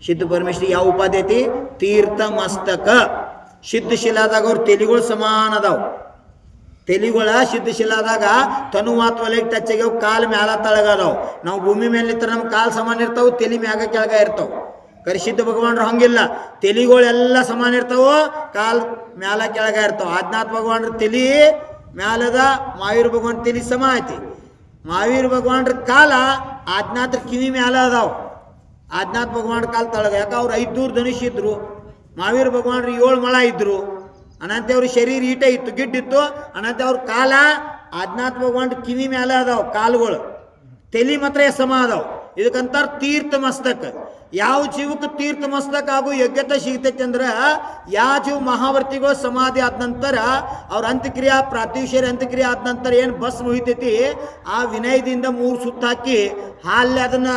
A: ಸಿದ್ಧ ಪರಮೇಷ್ಠಿಗೆ ಯಾವ ಉಪಾಧಿ ಐತಿ? ತೀರ್ಥ ಮಸ್ತಕ. ಸಿದ್ಧಶಿಲಾದಾಗ ಅವ್ರ ತೆಲಿಗಳು ಸಮಾನ ಅದಾವ. ತೆಲಿಗಳ ಸಿದ್ಧಶಿಲಾದಾಗ ತನು ಮಾತು ಒಲೆಗೆ ಟಚ್ ಆಗ್ಯಾವ, ಕಾಲು ಮ್ಯಾಲ ತಳಗದಾವ. ನಾವು ಭೂಮಿ ಮೇಲೆ ನಿಂತರ ನಮ್ಮ ಕಾಲು ಸಮಾನ ಇರ್ತಾವೆ, ತೆಲಿ ಮ್ಯಾಗ ಕೆಳಗ ಇರ್ತಾವೆ. ಕರೆ ಸಿದ್ಧ ಭಗವಾನ್ರು ಹಂಗಿಲ್ಲ, ತೆಲಿಗಳೆಲ್ಲ ಸಮಾನ ಇರ್ತಾವೋ, ಕಾಲು ಮ್ಯಾಲ ಕೆಳಗ ಇರ್ತಾವೆ. ಆದಿನಾಥ ಭಗವಾನ್ರ ತೆಲಿ ಮ್ಯಾಲದ, ಮಹಾವೀರ ಭಗವಾನ್ ತೆಲಿ ಸಮ ಐತಿ. ಮಹಾವೀರ ಭಗವಾನ್ರ ಕಾಲ ಆದಿನಾಥರ ಕಿವಿ ಮ್ಯಾಲ ಅದಾವ, ಆದಿನಾಥ ಭಗವಾನ್ ಕಾಲ ತಳಗ. ಯಾಕೆ ಅವ್ರು 5 ದೂರ ಧನುಷ್ ಇದ್ರು, ಮಹಾವೀರ ಭಗವಾನ್ರು 7 ಮೊಳ ಇದ್ರು. ಅನಂತೆ ಅವ್ರ ಶರೀರ ಈಟ ಇತ್ತು, ಗಿಡ್ಡಿತ್ತು. ಅನಂತೆ ಅವ್ರ ಕಾಲ ಆದಿನಾಥ ಭಗವಾನ್ ಕಿವಿ ಮ್ಯಾಲ ಅದಾವ ಕಾಲುಗಳು, ತೆಲಿ ಮಾತ್ರ ಸಮ ಅದಾವ. ಇದಕ್ಕಂತಾರ ತೀರ್ಥ ಮಸ್ತಕ. ಯಾವ ಜೀವಕ್ಕೆ ತೀರ್ಥ ಮಸ್ತಕ ಆಗೋ ಯೋಗ್ಯತೆ ಸಿಗ್ತೈತಿ ಅಂದ್ರೆ ಯಾವ ಜೀವ ಮಹಾವರ್ತಿಗಳು ಸಮಾಧಿ ಆದ ನಂತರ ಅವ್ರ ಅಂತ್ಯಕ್ರಿಯೆ ಪ್ರಾತಿಶ್ವರ್ಯ ಅಂತ್ಯಕ್ರಿಯೆ ಆದ ನಂತರ ಏನು ಭಸ್ಮ ಮುಹಿತೈತಿ ಆ ವಿನಯದಿಂದ 3 ಸುತ್ತ ಹಾಕಿ ಹಾಲೆ ಅದನ್ನ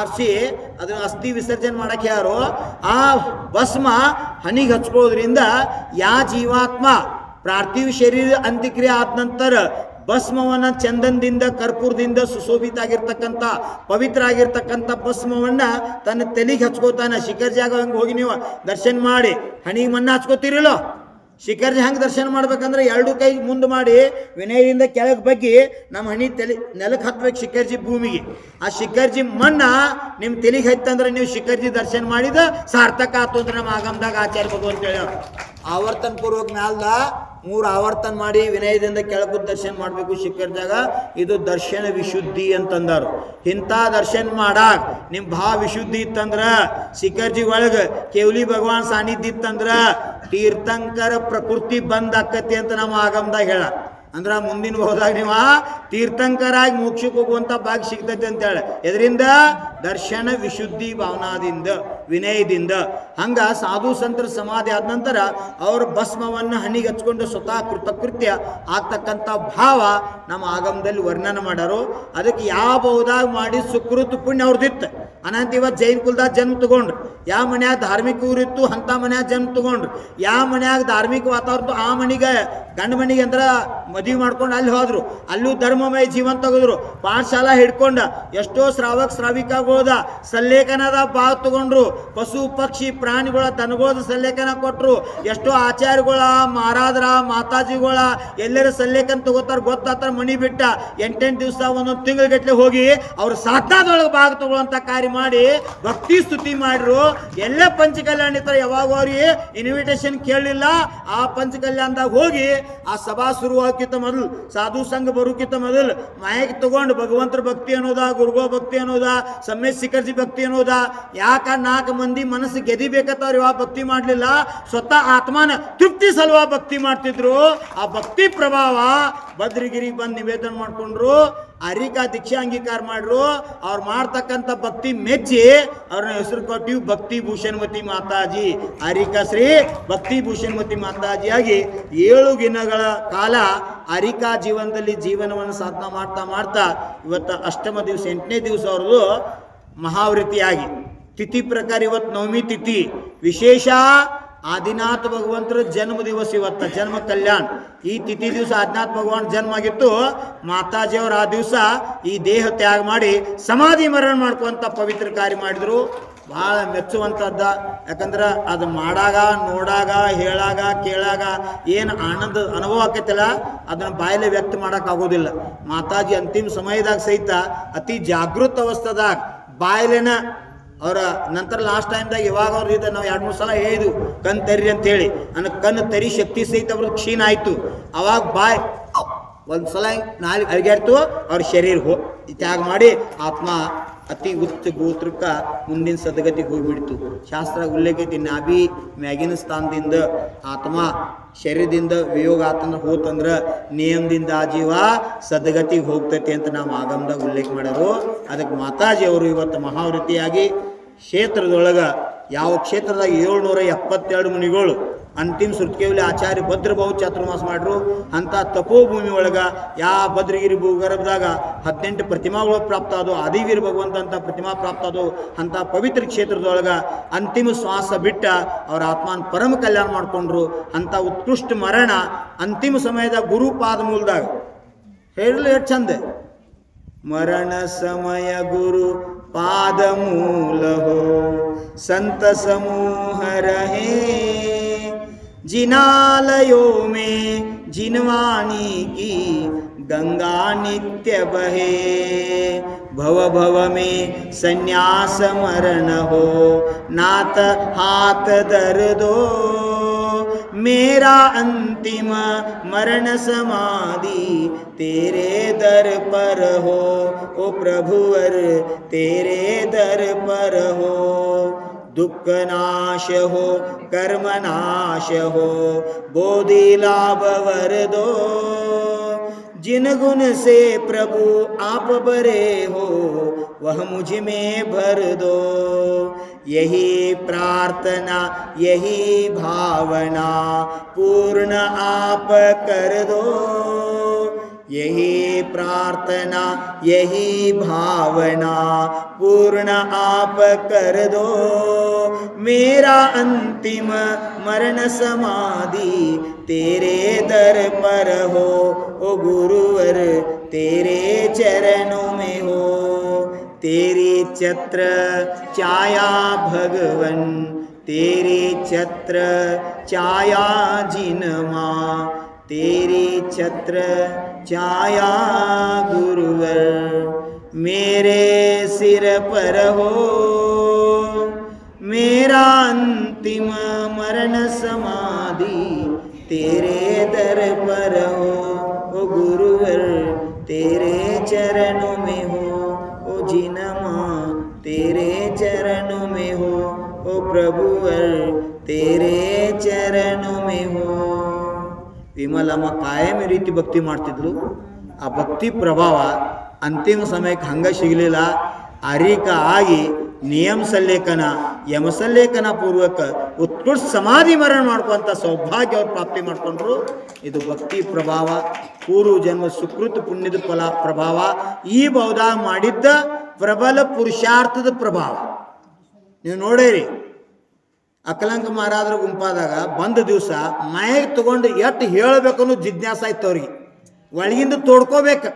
A: ಆರಿಸಿ ಅದನ್ನ ಅಸ್ಥಿ ವಿಸರ್ಜನೆ ಮಾಡಕ್ಕೆ ಯಾರು ಆ ಭಸ್ಮ ಹನಿಗೆ ಹಚ್ಕೊಳ್ಳೋದ್ರಿಂದ ಯಾ ಜೀವಾತ್ಮ ಪಾರ್ಥಿವ ಶರೀರ ಅಂತ್ಯಕ್ರಿಯೆ ಆದ ನಂತರ ಭಸ್ಮವನ್ನ ಚಂದನದಿಂದ ಕರ್ಪೂರದಿಂದ ಸುಶೋಭಿತ ಆಗಿರ್ತಕ್ಕಂಥ ಪವಿತ್ರ ಆಗಿರ್ತಕ್ಕಂಥ ಭಸ್ಮವನ್ನ ತನ್ನ ತಲೆಗೆ ಹಚ್ಕೋತಾನೆ. ಶಿಖರ್ಜಿ ಆಗ ಹಂಗೆ ಹೋಗಿ ನೀವು ದರ್ಶನ ಮಾಡಿ ಹಣಿಗೆ ಮಣ್ಣ ಹಚ್ಕೋತಿರಲ್ಲೋ, ಶಿಖರ್ಜಿ ಹಂಗೆ ದರ್ಶನ ಮಾಡ್ಬೇಕಂದ್ರೆ 2 ಕೈ ಮುಂದೆ ಮಾಡಿ ವಿನಯದಿಂದ ಕೆಳಗೆ ಬಗ್ಗೆ ನಮ್ಮ ಹಣಿ ತಲೆ ನೆಲಕ್ಕೆ ಹತ್ಬೇಕು ಶಿಖರ್ಜಿ ಭೂಮಿಗೆ. ಆ ಶಿಖರ್ಜಿ ಮಣ್ಣ ನಿಮ್ಮ ತಲೆಗೆ ಹತ್ತಂದ್ರೆ ನೀವು ಶಿಖರ್ಜಿ ದರ್ಶನ ಮಾಡಿದ ಸಾರ್ಥಕ ಆತು ಅಂದ್ರೆ ನಮ್ಮ ಆಗಮದಾಗ ಆಚಾರ್ಯ ಭಗವಂತ ಹೇಳ. ಆವರ್ತನ ಪೂರ್ವಕ ಮ್ಯಾಲ್ದ 3 ಆವರ್ತನ ಮಾಡಿ ವಿನಯದಿಂದ ಕೆಳಗೂ ದರ್ಶನ ಮಾಡಬೇಕು ಶಿಖರ್ಜಾಗ. ಇದು ದರ್ಶನ ವಿಶುದ್ಧಿ ಅಂತಂದಾರು. ಇಂಥ ದರ್ಶನ ಮಾಡಾಕ ನಿಮ್ಮ ಭಾವ ವಿಶುದ್ಧಿ ಇತ್ತಂದ್ರ ಶಿಖರ್ಜಿ ಒಳಗೆ ಕೇವಲಿ ಭಗವಾನ್ ಸಾನ್ನಿಧ್ಯ ಇತ್ತಂದ್ರ ತೀರ್ಥಂಕರ ಪ್ರಕೃತಿ ಬಂದ್ ಆಕತಿ ಅಂತ ನಮ್ಮ ಆಗಮದಾಗ ಹೇಳ. ಅಂದ್ರೆ ಮುಂದಿನ ಹೋದಾಗ ನೀವು ತೀರ್ಥಂಕರಾಗಿ ಮೋಕ್ಷಕ್ಕೆ ಹೋಗುವಂಥ ಭಾಗ್ಯ ಸಿಗ್ತೈತೆ ಅಂತೇಳಿ. ಇದರಿಂದ ದರ್ಶನ ವಿಶುದ್ಧಿ ಭಾವನಾದಿಂದ ವಿನಯದಿಂದ. ಹಂಗ ಸಾಧು ಸಂತರ ಸಮಾಧಿ ಆದ ನಂತರ ಅವ್ರ ಭಸ್ಮವನ್ನು ಹನಿಗೆ ಹಚ್ಕೊಂಡು ಸ್ವತಃ ಕೃತಕೃತ್ಯ ಆಗ್ತಕ್ಕಂಥ ಭಾವ ನಮ್ಮ ಆಗಮದಲ್ಲಿ ವರ್ಣನೆ ಮಾಡ್ಯಾರು. ಅದಕ್ಕೆ ಯಾವ ಬಹುದಾಗ ಮಾಡಿ ಸುಕೃತ ಪುಣ್ಯ ಅವ್ರದಿತ್ತು. ಅನಂತ ಇವತ್ತು ಜೈನ್ ಕುಲದಾಗ ಜನ್ಮ ತಗೊಂಡ್ರು, ಯಾವ ಮನ್ಯಾಗ ಧಾರ್ಮಿಕ ಊರಿತ್ತು ಅಂಥ ಮನ್ಯಾಗ ಜನ್ಮ ತಗೊಂಡ್ರು, ಯಾವ ಮನ್ಯಾಗ ಧಾರ್ಮಿಕ ವಾತಾವರಣ ಆ ಮನೆಗೆ ಗಂಡ ಮನೆಗೆ ಅಂದ್ರೆ ಮದುವೆ ಮಾಡ್ಕೊಂಡು ಅಲ್ಲಿ ಹೋದ್ರು, ಅಲ್ಲೂ ಧರ್ಮಮಯ ಜೀವನ ತೆಗೆದ್ರು. ಪಾಠಶಾಲಾ ಹಿಡ್ಕೊಂಡ ಎಷ್ಟೋ ಶ್ರಾವಿಕಗೋದ ಸಲ್ಲೇಖನದ ಭಾವ ತಗೊಂಡ್ರು. ಪಶು ಪಕ್ಷಿ ಪ್ರಾಣಿಗಳ ದನಗೋದ ಸಲ್ಲೇಖನ ಕೊಟ್ಟರು. ಎಷ್ಟೋ ಆಚಾರ್ಯಗಳ ಮಹಾರಾಜರ ಮಾತಾಜಿಗಳ ಎಲ್ಲರ ಸಲ್ಲೇಖನ ತಗೋತಾರ ಗೊತ್ತಾತಾರ. ಮನಿ ಬಿಟ್ಟ 8 ದಿವಸ ಒಂದೊಂದು ತಿಂಗಳಗಟ್ಟಲೆ ಹೋಗಿ ಅವ್ರ ಸಾಧನದೊಳಗೆ ಭಾಗ ತಗೊಳ್ಳೋಂಥ ಕಾರ್ಯ ಮಾಡಿ ಭಕ್ತಿ ಸ್ತುತಿ ಮಾಡ್ರು. ಎಲ್ಲ ಪಂಚಕಲ್ಯಾಣಿತರ ಯಾವಾಗ ಅವ್ರಿಗೆ ಇನ್ವಿಟೇಷನ್ ಕೇಳಲಿಲ್ಲ. ಆ ಪಂಚಕಲ್ಯಾಣದಾಗ ಹೋಗಿ ಆ ಸಭಾ ಶುರುವಾಕಿತ್ತ ಮೊದಲು ಸಾಧು ಸಂಘ ಬರೋಕ್ಕಿಂತ ಮೊದಲು ಮಾಯಕ್ಕೆ ತಗೊಂಡು ಭಗವಂತರ ಭಕ್ತಿ ಅನ್ನೋದ, ಗುರುಗೋ ಭಕ್ತಿ ಅನ್ನೋದ, ಸಮ್ಮೇಶ್ ಶಿಖರ್ಜಿ ಭಕ್ತಿ ಅನ್ನೋದ. ಯಾಕ 4 ಮಂದಿ ಮನಸ್ಸು ಗೆದಿಬೇಕಂತವ್ರು ಯಾವ ಭಕ್ತಿ ಮಾಡಲಿಲ್ಲ, ಸ್ವತಃ ಆತ್ಮನ ತೃಪ್ತಿ ಸಲುವ ಭಕ್ತಿ ಮಾಡ್ತಿದ್ರು. ಆ ಭಕ್ತಿ ಪ್ರಭಾವ ಬದ್ರಿಗಿರಿಗೆ ಬಂದು ನಿವೇದನೆ ಮಾಡ್ಕೊಂಡ್ರು. ಅರಿಕಾ ದೀಕ್ಷಾ ಅಂಗೀಕಾರ ಮಾಡ್ರು. ಅವ್ರು ಮಾಡ್ತಕ್ಕಂಥ ಭಕ್ತಿ ಮೆಚ್ಚಿ ಅವ್ರನ್ನ ಹೆಸರು ಕೊಟ್ಟಿವಿ ಭಕ್ತಿ ಭೂಷಣಮತಿ ಮಾತಾಜಿ. ಅರಿಕಾ ಶ್ರೀ ಭಕ್ತಿ ಭೂಷಣಮತಿ ಮಾತಾಜಿಯಾಗಿ 7 ದಿನಗಳ ಕಾಲ ಅರಿಕಾ ಜೀವನದಲ್ಲಿ ಜೀವನವನ್ನು ಸಾಧನ ಮಾಡ್ತಾ ಮಾಡ್ತಾ ಇವತ್ತು ಅಷ್ಟಮ ದಿವಸ 8ನೇ ದಿವಸ ಅವ್ರದ್ದು ಮಹಾವೃತ್ತಿಯಾಗಿ ತಿಥಿ ಪ್ರಕಾರ ಇವತ್ತು ನವಮಿ ತಿಥಿ ವಿಶೇಷ. ಆದಿನಾಥ ಭಗವಂತರ ಜನ್ಮ ದಿವಸ ಇವತ್ತು ಜನ್ಮ ಕಲ್ಯಾಣ. ಈ ತಿಥಿ ದಿವಸ ಆದಿನಾಥ ಭಗವಾನ್ ಜನ್ಮ ಆಗಿತ್ತು. ಮಾತಾಜಿಯವರು ಆ ದಿವಸ ಈ ದೇಹ ತ್ಯಾಗ ಮಾಡಿ ಸಮಾಧಿ ಮರಣ ಮಾಡ್ಕೊಂತ ಪವಿತ್ರ ಕಾರ್ಯ ಮಾಡಿದ್ರು. ಭಾಳ ಮೆಚ್ಚುವಂಥದ್ದ. ಯಾಕಂದ್ರೆ ಅದು ಮಾಡಾಗ ನೋಡಾಗ ಹೇಳಾಗ ಕೇಳಾಗ ಏನು ಆನಂದ ಅನುಭವ ಆಕೈತಿಲ್ಲ ಅದನ್ನು ಬಾಯಲ್ಲಿ ವ್ಯಕ್ತ ಮಾಡೋಕ್ಕಾಗೋದಿಲ್ಲ. ಮಾತಾಜಿ ಅಂತಿಮ ಸಮಯದಾಗ ಸಹಿತ ಅತಿ ಜಾಗೃತ ಅವಸ್ಥೆದಾಗ ಬಾಯಲೇನ ಅವರ ನಂತರ ಲಾಸ್ಟ್ ಟೈಮ್ದಾಗ ಇವಾಗ ಅವ್ರು ಇದು ನಾವು 2-3 ಸಲ ಹೇಳಿದ್ವು ಕಣ್ಣು ತೆರಿ ಅಂತೇಳಿ. ಕಣ್ಣು ತೆರಿ ಶಕ್ತಿ ಸಹಿತ ಅವ್ರದ್ದು ಕ್ಷೀಣ ಆಯಿತು. ಅವಾಗ ಒಂದು ಸಲ ನಾಲ್ಕು ಅಳಿಗಾಡ್ತು ಅವ್ರ ಶರೀರ ತ್ಯಾಗ ಮಾಡಿ ಆತ್ಮ ಅತಿ ಉಚ್ಚ ಗೋತ್ರಕ್ಕೆ ಮುಂದಿನ ಸದ್ಗತಿಗೆ ಹೋಗಿಬಿಡ್ತು. ಶಾಸ್ತ್ರ ಉಲ್ಲೇಖ ಐತಿ, ನಾಭಿ ಮ್ಯಾಗಿನ ಸ್ಥಾನದಿಂದ ಆತ್ಮ ಶರೀರದಿಂದ ವಿಯೋಗ ಆತಂದ್ರೆ ಹೋತಂದ್ರೆ ನಿಯಮದಿಂದ ಆ ಜೀವ ಸದ್ಗತಿಗೆ ಹೋಗ್ತೈತಿ ಅಂತ ನಾವು ಆಗಮದಾಗ ಉಲ್ಲೇಖ ಮಾಡ್ಯಾರು. ಅದಕ್ಕೆ ಮಾತಾಜಿ ಅವರು ಇವತ್ತು ಮಹಾವೃತ್ತಿಯಾಗಿ ಕ್ಷೇತ್ರದೊಳಗೆ ಯಾವ ಕ್ಷೇತ್ರದಾಗ 772 ಮುನಿಗಳು ಅಂತಿಮ ಸುರ್ತಿಕೆಯಲ್ಲಿ ಆಚಾರ್ಯ ಭದ್ರಬಹು ಚಾತುರ್ಮಾಸ ಮಾಡ್ರು. ಅಂಥ ತಪೋಭೂಮಿ ಒಳಗೆ ಯಾವ ಭದ್ರಗಿರಿ ಭೂಗರ್ಭದಾಗ 18 ಪ್ರತಿಮಾಗಳು ಪ್ರಾಪ್ತ ಅದು, ಆದಿಗಿರಿ ಭಗವಂತ ಅಂತ ಪ್ರತಿಮಾ ಪ್ರಾಪ್ತ ಅದು. ಅಂಥ ಪವಿತ್ರ ಕ್ಷೇತ್ರದೊಳಗೆ ಅಂತಿಮ ಶ್ವಾಸ ಬಿಟ್ಟ ಅವ್ರ ಆತ್ಮನ ಪರಮ ಕಲ್ಯಾಣ ಮಾಡಿಕೊಂಡ್ರು. ಅಂಥ ಉತ್ಕೃಷ್ಟ ಮರಣ ಅಂತಿಮ ಸಮಯದ ಗುರು ಪಾದ ಮೂಲದಾಗ ಹೇಳಲು ಎಷ್ಟು ಚಂದ. ಮರಣ ಸಮಯ ಗುರು पाद मूल हो संत समूह रहे, जिनालयों में जिनवानी की गंगा नित्य बहे। भव भव में संन्यास मरण हो, नाथ हाथ दर दो, मेरा अंतिम मरण समाधि तेरे दर पर हो। ओ प्रभुवर तेरे दर पर हो, दुख नाश हो कर्म नाश हो, बोधि लाभ वर दो, जिन गुण से प्रभु आप बरे हो, वह मुझ में भर दो। यही प्रार्थना यही भावना पूर्ण आप कर दो, यही प्रार्थना यही भावना पूर्ण आप कर दो, मेरा अंतिम मरण समाधि तेरे दर पर हो। ओ गुरुवर तेरे चरणों में हो, तेरी छत्र छाया भगवन, तेरी छत्र छाया जिनमा, तेरी छत्र छाया गुरुवर मेरे सिर पर हो, मेरा अंतिम मरण समाधि तेरे दर पर हो। ओ गुरुवर तेरे चरणों में हो, ओ जिनमा तेरे चरणों में हो, ओ प्रभुवर तेरे चरणों में हो। ವಿಮಲಮ್ಮ ಕಾಯಂ ರೀತಿ ಭಕ್ತಿ ಮಾಡ್ತಿದ್ಲು. ಆ ಭಕ್ತಿ ಪ್ರಭಾವ ಅಂತಿಮ ಸಮಯಕ್ಕೆ ಹಂಗೆ ಸಿಗಲಿಲ್ಲ. ಅರಿಕ ಆಗಿ ನಿಯಮ ಸಲ್ಲೇಖನ ಯಮಸಲ್ಲೇಖನ ಪೂರ್ವಕ ಉತ್ಕೃಷ್ಟ ಸಮಾಧಿ ಮರಣ ಮಾಡ್ಕೊಂತ ಸೌಭಾಗ್ಯ ಅವ್ರು ಪ್ರಾಪ್ತಿ ಮಾಡ್ಕೊಂಡ್ರು. ಇದು ಭಕ್ತಿ ಪ್ರಭಾವ, ಪೂರ್ವ ಜನ್ಮ ಸುಕೃತ ಪುಣ್ಯದ ಫಲ ಪ್ರಭಾವ, ಈ ಬೌದ್ಧ ಮಾಡಿದ್ದ ಪ್ರಬಲ ಪುರುಷಾರ್ಥದ ಪ್ರಭಾವ. ನೀವು ನೋಡೇರಿ, ಅಕಲಂಕ ಮಾರಾದ್ರ ಗುಂಪಾದಾಗ ಬಂದ ದಿವಸ ಮೈಗೆ ತಗೊಂಡು ಎಷ್ಟು ಹೇಳಬೇಕು ಅನ್ನೋ ಜಿಜ್ಞಾಸ ಆಯ್ತು ಅವ್ರಿಗೆ. ಒಳಗಿಂದ ತೋಡ್ಕೋಬೇಕು.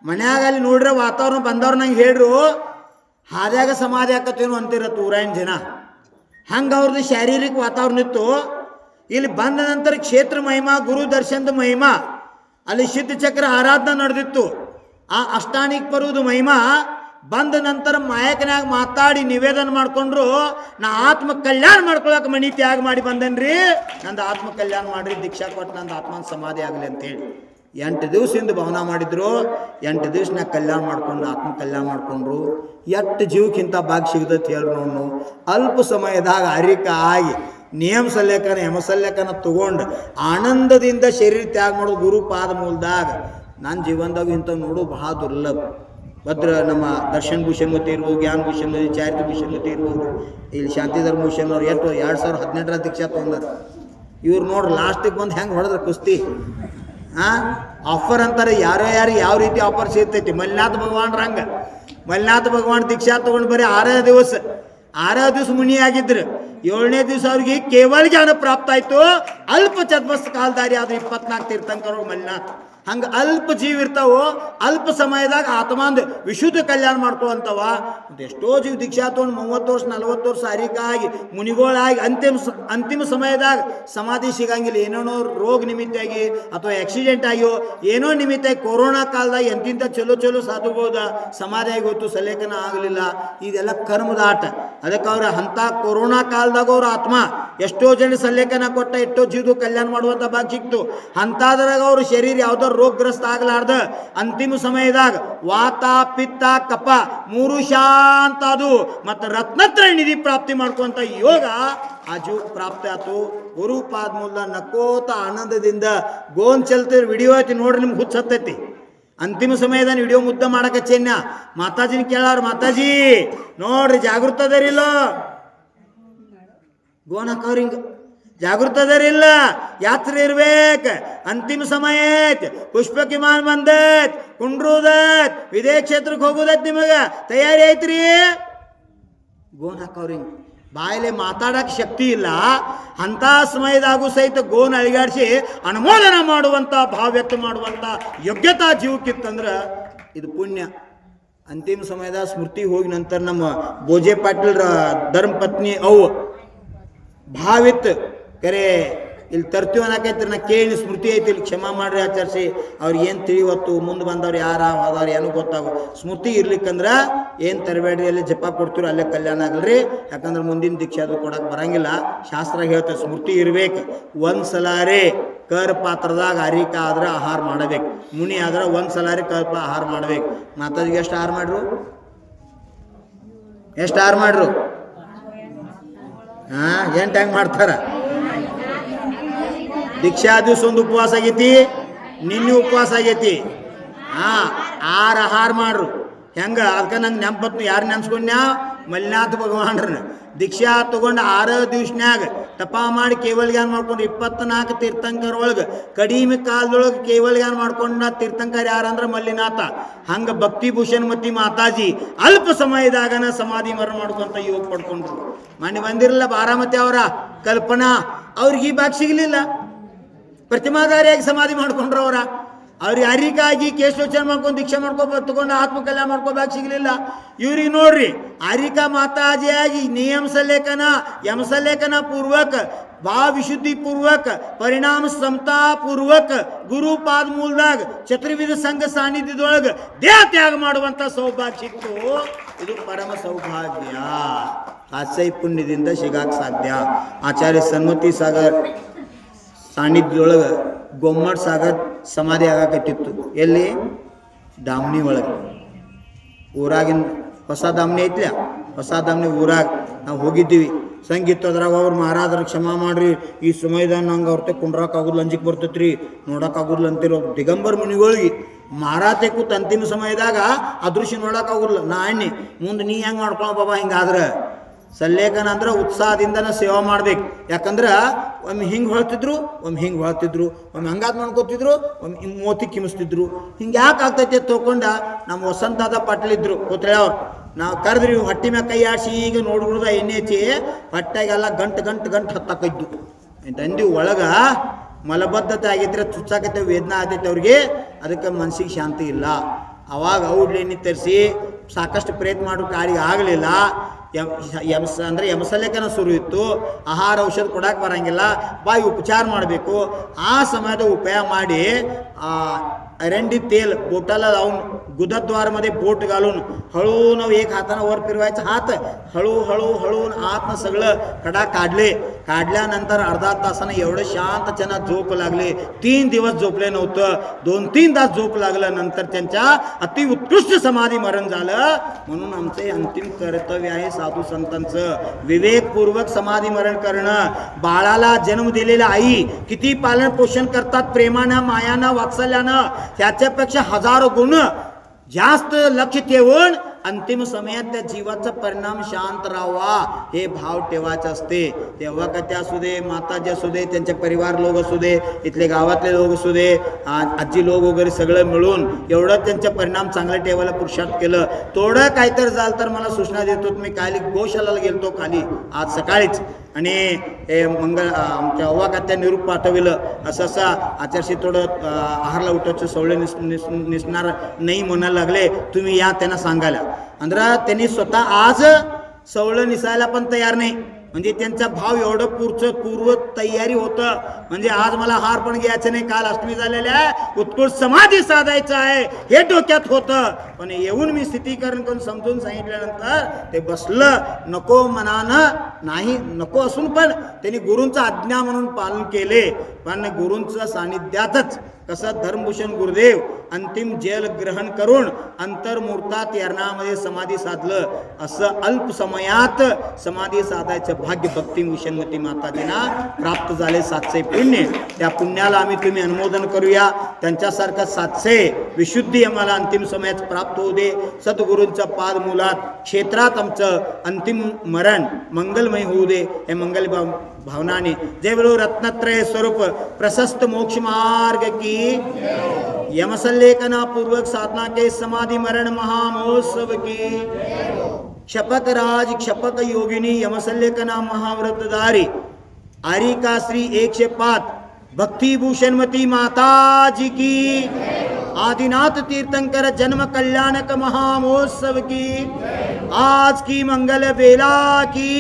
A: ಮನ್ಯಾಗ ಅಲ್ಲಿ ನೋಡ್ರೆ ವಾತಾವರಣ ಬಂದವ್ರು ನಂಗೆ ಹೇಳ್ರು, ಹಾದ್ಯಾಗ ಸಮಾಧಿ ಆಕತ್ತೇನು ಅಂತಿರತ್ತು ಊರಾಯಿನ ಜನ. ಹಂಗೆ ಅವ್ರದ್ದು ಶಾರೀರಿಕ ವಾತಾವರಣ ಇತ್ತು. ಇಲ್ಲಿ ಬಂದ ನಂತರ ಕ್ಷೇತ್ರ ಮಹಿಮಾ, ಗುರು ದರ್ಶನದ ಮಹಿಮಾ, ಅಲ್ಲಿ ಸಿದ್ಧ ಚಕ್ರ ಆರಾಧನಾ ನಡೆದಿತ್ತು. ಆ ಅಷ್ಟಾಣಿಕ ಪರ್ವದ ಮಹಿಮಾ ಬಂದ ನಂತರ ಮಾಯಕನಾಗ ಮಾತಾಡಿ ನಿವೇದನ ಮಾಡ್ಕೊಂಡ್ರು, ನಾ ಆತ್ಮ ಕಲ್ಯಾಣ ಮಾಡ್ಕೊಳಕ್ಕೆ ಮನಿ ತ್ಯಾಗ ಮಾಡಿ ಬಂದನ್ರಿ, ನಂದು ಆತ್ಮ ಕಲ್ಯಾಣ ಮಾಡ್ರಿ, ದೀಕ್ಷಾ ಕೊಟ್ಟು ನಂದು ಆತ್ಮನ ಸಮಾಧಿ ಆಗಲಿ ಅಂತೇಳಿ 8 ದಿವಸದಿಂದ ಭವನ ಮಾಡಿದ್ರು. 8 ದಿವಸನಾಗ ಕಲ್ಯಾಣ ಮಾಡ್ಕೊಂಡು ಆತ್ಮ ಕಲ್ಯಾಣ ಮಾಡ್ಕೊಂಡ್ರು. ಎಷ್ಟು ಜೀವಕ್ಕಿಂತ ಭಾಗ ಸಿಗ್ತೈತಿ ಹೇಳ್ರಿ ನೋಡು. ಅಲ್ಪ ಸಮಯದಾಗ ಅರಿಕ ಆಗಿ ನಿಯಮ ಸಲ್ಲೇಖನ ಯಮಸಲ್ಲೇಖನ ತಗೊಂಡು ಆನಂದದಿಂದ ಶರೀರ ತ್ಯಾಗ ಮಾಡೋದು ಗುರು ಪಾದ ಮೂಲದಾಗ ನನ್ನ ಜೀವನದಾಗ ಇಂಥವು ನೋಡು ಬಹಳ ದುರ್ಲಭ. ಭದ್ರ ನಮ್ಮ ದರ್ಶನ್ ಭೂಷಣ್ ಮತಿ ಇರ್ಬೋದು, ಜ್ಞಾನ ಭೂಷಣ್ ಮತಿ, ಚಾರಿತ್ರ್ಯ ಭೂಷಣ್ ಮತಿ ಇರ್ಬೋದು, ಇಲ್ಲಿ ಶಾಂತಿಧರ್ ಭೂಷಣ್ ಅವ್ರು 2018 ದೀಕ್ಷಾ ತೊಗೊಂಡಾರ. ಇವ್ರು ನೋಡ್ರಿ ಲಾಸ್ಟಿಗೆ ಬಂದು ಹೆಂಗೆ ಹೊಡೆದ್ರೆ ಕುಸ್ತಿ. ಆಫರ್ ಅಂತಾರೆ, ಯಾರು ಯಾವ ರೀತಿ ಆಫರ್ ಸಿಗ್ತೈತಿ. ಮಲ್ಲಿನಾಥ ಭಗವಾನ್ರ ಹಂಗೆ. ಮಲ್ಲಿನಾಥ ಭಗವಾನ್ ದೀಕ್ಷಾ ತೊಗೊಂಡು ಬರೀ 6 ದಿವಸ ಮುನಿ ಆಗಿದ್ರು. 7ನೇ ದಿವಸ ಅವ್ರಿಗೆ ಕೇವಲ ಜ್ಞಾನ ಪ್ರಾಪ್ತ ಆಯಿತು. ಅಲ್ಪ ಚದ್ಮಸ್ತ ಕಾಲದಾರಿ ಆದ್ರೆ 24 ತೀರ್ಥಂಕರು ಮಲ್ಲಿನಾಥ. ಹಂಗೆ ಅಲ್ಪ ಜೀವ ಇರ್ತಾವೋ, ಅಲ್ಪ ಸಮಯದಾಗ ಆತ್ಮಾಂದು ವಿಶುದ್ಧ ಕಲ್ಯಾಣ ಮಾಡ್ಕೊಳ್ಳಂತವ. ಎಷ್ಟೋ ಜೀವ ದೀಕ್ಷಾ ತೊಗೊಂಡು 30 ವರ್ಷ 40 ವರ್ಷ ಅರಿಕಾಗಿ ಮುನಿಗಳಾಗಿ ಅಂತಿಮ ಸಮಯದಾಗ ಸಮಾಧಿ ಸಿಗಂಗಿಲ್ಲ. ಏನೇನೋ ರೋಗ ನಿಮಿತ್ತಾಗಿ ಅಥವಾ ಆಕ್ಸಿಡೆಂಟ್ ಆಗಿಯೋ ಏನೋ ನಿಮಿತ್ತಾಗಿ ಕೊರೋನಾ ಕಾಲದಾಗ ಎಂತಿಂಥ ಚಲೋ ಸಾಧುಬೋದ ಸಮಾಧಿ ಆಗಿ ಹೋಯ್ತು, ಸಲೇಖನ ಆಗಲಿಲ್ಲ. ಇದೆಲ್ಲ ಕರ್ಮದ ಆಟ. ಅದಕ್ಕೆ ಅವ್ರ ಅಂಥ ಕೊರೋನಾ ಕಾಲದಾಗ ಅವ್ರ ಆತ್ಮ ಎಷ್ಟೋ ಜನ ಸಲ್ಲೇಖನ ಕೊಟ್ಟ, ಎಷ್ಟೋ ಜೀವದು ಕಲ್ಯಾಣ ಮಾಡುವಂಥ ಭಾಗ ಸಿಕ್ತು. ಅಂತಾದ್ರಾಗ ಅವ್ರ ಶರೀರ ಯಾವುದೋ ರೋಗಗ್ರಸ್ತ ಆಗ್ಲಾರ್ದ ಅಂತಿಮ ಸಮಯದಾಗ ವಾತ ಪಿತ್ತ ಕಪ ಮೂರು ಶಾಂತ ಅದು ಮತ್ತು ರತ್ನತ್ರಯ ನಿಧಿ ಪ್ರಾಪ್ತಿ ಮಾಡ್ಕೊಂತ ಯೋಗ ಆ ಜೀವ ಪ್ರಾಪ್ತಿ ಆಯ್ತು. ಗುರು ಪಾದ ಮೂಲ ನಕ್ಕೋತ ಆನಂದದಿಂದ ಗೋನ್ ಚಲ್ತಿರ್ ವಿಡಿಯೋ ಐತಿ ನೋಡ್ರಿ, ನಿಮ್ಗೆ ಹುಚ್ಚ ಹತ್ತೈತಿ. ಅಂತಿಮ ಸಮಯದ ವಿಡಿಯೋ ಮುದ್ದ ಮಾಡಕಚ್ಚೇನ್ಯ ಮಾತಾಜಿನ ಕೇಳಾರ, ಮಾತಾಜಿ ನೋಡ್ರಿ ಜಾಗೃತ ಅದರಿಲ್ಲ, ಗೋನ್ ಹಾಕವ್ರಿ ಹಿಂಗ ಜಾಗೃತ ಅದರಿಲ್ಲ, ಯಾತ್ರೆ ಇರ್ಬೇಕ, ಅಂತಿಮ ಸಮಯ ಐತ್, ಪುಷ್ಪಕ ವಿಮಾನ ಬಂದೈತ್, ಕುಂಡ್ರುದೈತ್, ವಿದೇಶ ಕ್ಷೇತ್ರಕ್ಕೆ ಹೋಗೋದೈತ್, ನಿಮಗ ತಯಾರಿ ಐತ್ರಿ. ಗೋನ್ ಹಾಕವ್ರಿ ಹಿಂಗ ಬಾಯಿಲೆ ಮಾತಾಡಕ್ಕೆ ಶಕ್ತಿ ಇಲ್ಲ. ಅಂಥ ಸಮಯದಾಗೂ ಸಹಿತ ಗೋನ್ ಅಳಿಗಾಡಿಸಿ ಅನುಮೋದನ ಮಾಡುವಂಥ ಭಾವ ವ್ಯಕ್ತ ಮಾಡುವಂಥ ಯೋಗ್ಯತಾ ಜೀವಕ್ಕಿತ್ತಂದ್ರೆ ಇದು ಪುಣ್ಯ. ಅಂತಿಮ ಸಮಯದ ಸ್ಮೃತಿ ಹೋಗಿ ನಂತರ ನಮ್ಮ ಬೋಜೆ ಪಾಟೀಲ್ ಧರ್ಮಪತ್ನಿ ಅವು ಭಾವಿತ್ತು ಕರೆ ಇಲ್ಲಿ ತರ್ತೀವಿ ಅನ್ನಕೈತ್ರಿ. ನಾ ಕೇಳಿ ಸ್ಮೃತಿ ಐತಿ, ಇಲ್ಲಿ ಕ್ಷಮಾ ಮಾಡ್ರಿ ಆಚರಿಸಿ, ಅವ್ರಿಗೆ ಏನು ತಿಳಿವತ್ತು, ಮುಂದೆ ಬಂದವ್ರು ಯಾರು ಹೋದವ್ರು ಏನೂ ಗೊತ್ತಾಗೋ ಸ್ಮೃತಿ ಇರ್ಲಿಕ್ಕಂದ್ರೆ ಏನು ತರಬೇಡ್ರಿ, ಅಲ್ಲಿ ಜಪ ಕೊಡ್ತೀರಿ ಅಲ್ಲೇ ಕಲ್ಯಾಣ ಆಗಲ್ರಿ. ಯಾಕಂದ್ರೆ ಮುಂದಿನ ದೀಕ್ಷೆ ಅದು ಕೊಡಕ್ಕೆ ಬರಂಗಿಲ್ಲ. ಶಾಸ್ತ್ರ ಹೇಳ್ತಾರೆ ಸ್ಮೃತಿ ಇರ್ಬೇಕು. ಒಂದು ಸಲಾರಿ ಕರ್ ಪಾತ್ರದಾಗ ಅರಿಕ ಆದ್ರೆ ಆಹಾರ ಮಾಡಬೇಕು, ಮುನಿ ಆದ್ರೆ ಒಂದು ಸಲಾರಿ ಕರ್ಪ ಆಹಾರ ಮಾಡ್ಬೇಕು. ಮಾತಾಜಿಗೆ ಎಷ್ಟು ಆಹಾರ ಮಾಡ್ರು, ಎಷ್ಟು ಆಹಾರ ಮಾಡ್ರು? ಹಾಂ, 8 ಹೆಂಗೆ ಮಾಡ್ತಾರ? ದೀಕ್ಷಾ ದಿವಸ ಒಂದು ಉಪವಾಸ ಆಗೈತಿ, ನಿನ್ನೆ ಉಪವಾಸ ಆಗೈತಿ. ಹಾಂ, 6 ಆಹಾರ ಮಾಡ್ರು. ಹೆಂಗೆ ಅದಕ್ಕೆ ನಂಗೆ ನೆನಪತ್ತು, ಯಾರು ನೆನ್ಸ್ಕೊಂಡ್ಯಾ? ಮಲ್ಲಿನಾಥ ಭಗವಾನ್ರನ್ನ ದೀಕ್ಷಾ ತಗೊಂಡು 6 ದಿವ್ಸನ್ಯಾಗ ತಪ ಮಾಡಿ ಕೇವಲ್ಗಾನ ಮಾಡ್ಕೊಂಡು 24 ತೀರ್ಥಂಕರ ಒಳಗೆ ಕಡಿಮೆ ಕಾಲದೊಳಗೆ ಕೇವಲ್ಗಾನ ಮಾಡ್ಕೊಂಡ ತೀರ್ಥಂಕರ್ ಯಾರಂದ್ರೆ ಮಲ್ಲಿನಾಥ. ಹಂಗೆ ಭಕ್ತಿಭೂಷಣ್ ಮತಿ ಮಾತಾಜಿ ಅಲ್ಪ ಸಮಯದಾಗನ ಸಮಾಧಿ ಮರಣ ಮಾಡ್ಕೊಂತ ಯೋಗ ಪಡ್ಕೊಂಡ್ರು. ಮನೆ ಬಂದಿರಲಿಲ್ಲ ಬಾರಾಮತಿ ಅವರ ಕಲ್ಪನಾ, ಅವ್ರಿಗೆ ಈ ಭಾಗ ಸಿಗಲಿಲ್ಲ. ಪ್ರತಿಮಾಧಾರಿಯಾಗಿ ಸಮಾಧಿ ಮಾಡ್ಕೊಂಡ್ರು ಅವ್ರಿಗೆ ಅರಿಕಾಗಿ ಕೇಶೋಚನ ಮಾಡ್ಕೊಂಡು ದೀಕ್ಷೆ ತಗೊಂಡು ಆತ್ಮಕಲ್ಯಾಣ ಮಾಡ್ಕೋಬೇಕು ಸಿಗಲಿಲ್ಲ. ಇವ್ರಿಗೆ ನೋಡ್ರಿ ಅರಿಕಾ ಮಾತಾಜಿಯಾಗಿ ನಿಯಮಸಲೇಖನ ಯಮಸಲೇಖನ ಪೂರ್ವಕ ಭಾವ ವಿಶುದ್ಧಿ ಪೂರ್ವಕ ಪರಿಣಾಮ ಸಮತಾ ಪೂರ್ವಕ ಗುರು ಪಾದ ಮೂಲದಾಗ ಚತುರ್ವಿಧ ಸಂಘ ಸಾನ್ನಿಧ್ಯದೊಳಗೆ ದೇಹ ತ್ಯಾಗ ಮಾಡುವಂಥ ಸೌಭಾಗ್ಯ ಸಿಕ್ತು. ಇದು ಪರಮ ಸೌಭಾಗ್ಯ. ಆಚೈ ಪುಣ್ಯದಿಂದ ಸಿಗಾಕ್ ಸಾಧ್ಯ. ಆಚಾರ್ಯ ಸನ್ಮತಿ ಸಾಗರ್ ಸಾನ್ನಿಧ್ಯದೊಳಗೆ ಗೊಮ್ಮಟ್ ಸಾಗರ್ ಸಮಾಧಿ ಆಗಾಕತ್ತಿತ್ತು. ಎಲ್ಲಿ? ದಾಮ್ನಿ ಒಳಗೆ. ಊರಾಗಿನ ಹೊಸ ದಾಮ್ನಿ ಐತ್ಲ, ಹೊಸ ದಾಮ್ನಿ ಊರಾಗ ನಾವು ಹೋಗಿದ್ದೀವಿ. ಸಂಗೀತ ಅದ್ರಾಗ ಅವ್ರು ಮಹಾರಾಜರ ಕ್ಷಮಾ ಮಾಡ್ರಿ, ಈ ಸಮಯದಾಗ ನಂಗೆ ಅವ್ರತೆ ಕುಂಡ್ರಾಕಾಗೋದಿಲ್ಲ, ಅಂಜಿಕೆ ಬರ್ತೈತ್ರಿ, ನೋಡೋಕ್ಕಾಗೋದಿಲ್ಲ ಅಂತಿರೋ ದಿಗಂಬರ್ ಮುನಿಗಳಿಗೆ ಮಾರಾತೆ ಕೂತ್ ಅಂತಿಮ ಸಮಯದಾಗ ಅದೃಶ್ಯ ನೋಡೋಕ್ಕಾಗೋದಿಲ್ಲ. ನಾ ಅಣ್ಣಿ ಮುಂದೆ ನೀ ಹೆಂಗೆ ಮಾಡ್ಕೊಳ್ಳೋ ಬಾಬಾ. ಹಿಂಗಾದ್ರೆ ಸಲ್ಲೇಖನ ಅಂದ್ರೆ ಉತ್ಸಾಹದಿಂದನೇ ಸೇವೆ ಮಾಡ್ಬೇಕು. ಯಾಕಂದ್ರೆ ಒಮ್ಮೆ ಹಿಂಗೆ ಹೊಳ್ತಿದ್ರು, ಒಮ್ಮೆ ಹಿಂಗೆ ಹೊಳ್ತಿದ್ರು, ಒಮ್ಮೆ ಹಂಗಾದ್ ಮಾಡ್ಕೋತಿದ್ರು, ಒಮ್ಮೆ ಹಿಂಗೆ ಮೋತಿ ಕಿಮಿಸ್ತಿದ್ರು. ಹಿಂಗೆ ಯಾಕೆ ಆಗ್ತೈತೆ ತೊಗೊಂಡ ನಮ್ಮ ವಸಂತಾದ ಪಾಟೀಲಿದ್ರು ಗೊತ್ತೇಳವ್ರು. ನಾವು ಕರೆದ್ರಿ ಹೊಟ್ಟೆ ಮ್ಯಾಗ ಕೈ ಆಡಿಸಿ ಈಗ ನೋಡ್ಬಿಡ್ದ ಎಣ್ಣೆ ಹಚ್ಚಿ ಹೊಟ್ಟೆಗೆಲ್ಲ ಗಂಟು ಹತ್ತಾಕೈದ್ದು ತಂದಿ ಒಳಗೆ ಮಲಬದ್ಧತೆ ಆಗೈತ್ರಿ, ಚುಚ್ಚಾಕೈತೆ, ವೇದನಾ ಆಗೈತೆ ಅವ್ರಿಗೆ. ಅದಕ್ಕೆ ಮನ್ಸಿಗೆ ಶಾಂತಿ ಇಲ್ಲ. ಅವಾಗ ಔಡ್ಲೆಣ್ಣೆ ತರಿಸಿ ಸಾಕಷ್ಟು ಪ್ರಯತ್ನ ಮಾಡೋ ಕಾಳಿಗೆ ಆಗಲಿಲ್ಲ. ಅಂದರೆ ಯಮಸಲೇಖನ ಶುರು ಇತ್ತು. ಆಹಾರ ಔಷಧ ಕೊಡಕ್ಕೆ ಬರೋಂಗಿಲ್ಲ, ಬಾಯಿ ಉಪಚಾರ ಮಾಡಬೇಕು. ಆ ಸಮಯದ ಉಪಯೋಗ ಮಾಡಿ अरंडी तेल बोटाला लावून गुदद्वारमध्ये बोट घालून हळून एक हाताने वर फिरवायचं, हात हळूहळू हळून आतनं सगळं कडा काढल्यानंतर अर्धा तासानं एवढं शांत त्यांना झोप लागले. 3 दिवस झोपले नव्हतं, 2-3 तास झोप लागल्यानंतर त्यांच्या अति उत्कृष्ट समाधी मरण झालं. म्हणून आमचे अंतिम कर्तव्य आहे साधू संतांचं विवेकपूर्वक समाधी मरण करणं. बाळाला जन्म दिलेल्या आई किती पालन पोषण करतात प्रेमानं, मायानं, वात्सल्यानं, त्याच्यापेक्षा हजारो गुण जास्त लक्ष ठेवून अंतिम समयात त्या जीवाचा परिणाम शांत राहावा हे भाव ठेवायचे असते. तेव्हा का त्या असू दे, माताजी असू दे, त्यांचे परिवार लोक असू दे, इथले गावातले लोक असू दे, आजी लोक वगैरे सगळं मिळून एवढं त्यांचा परिणाम चांगला ठेवायला पुरुषार्थ केलं. थोडं काहीतरी झालं तर मला सूचना देतो. मी काली गोशालाला गेलतो खाली आज सकाळीच, आणि आमच्या अव्वा कात्या निरूप पाठविलं असं आचारशी थोडं आहारला उठायचं सवळे निसणार नाही म्हणायला लागले. तुम्ही या त्यांना सांगायला. ಅಂದ್ರೆ त्यांनी स्वतः आज सवळं निसायला पण तयार नाही. म्हणजे त्यांचा भाव एवढं पूर्व तयारी होतं. म्हणजे आज मला हार पण घ्यायचं नाही, काल अष्टमी झालेल्या उत्कृष्ट समाधी साधायचं आहे हे डोक्यात होतं. पण येऊन मी स्थितीकरण करून समजून सांगितल्यानंतर ते बसलं. नको मनानं नाही नको असून पण त्यांनी गुरूंचा आज्ञा म्हणून पालन केले. पण गुरूंच्या सानिध्यातच कसं धर्मभूषण गुरुदेव अंतिम जेल ग्रहण करून अंतर्मुहूर्तात यरणामध्ये समाधी साधलं. असं अल्प समयात समाधी साधायचं भाग्य भक्तिभूषणमती माताजींना प्राप्त झाले. 700 पुण्य, त्या पुण्याला आम्ही तुम्ही अनुमोदन करूया. त्यांच्यासारखं 700 विशुद्धी आम्हाला अंतिम समयात प्राप्त होऊ दे. सद्गुरूंच्या पादमूलात क्षेत्रात आमचं अंतिम मरण मंगलमय होऊ दे. हे मंगल भावनाने जय बोलो रत्नत्रय स्वरूप प्रशस्त मोक्ष मार्ग की यमसल्लेखना पूर्वक साधना के समाधि मरण महामहोत्सव की क्षपक राज क्षपक योगिनी यमसल्लेखना महाव्रतधारी आरिका श्री 105 भक्तिभूषणमती माता जी की आदिनाथ तीर्थंकर जन्म कल्याणक महामहोत्सव की आज की मंगल बेला की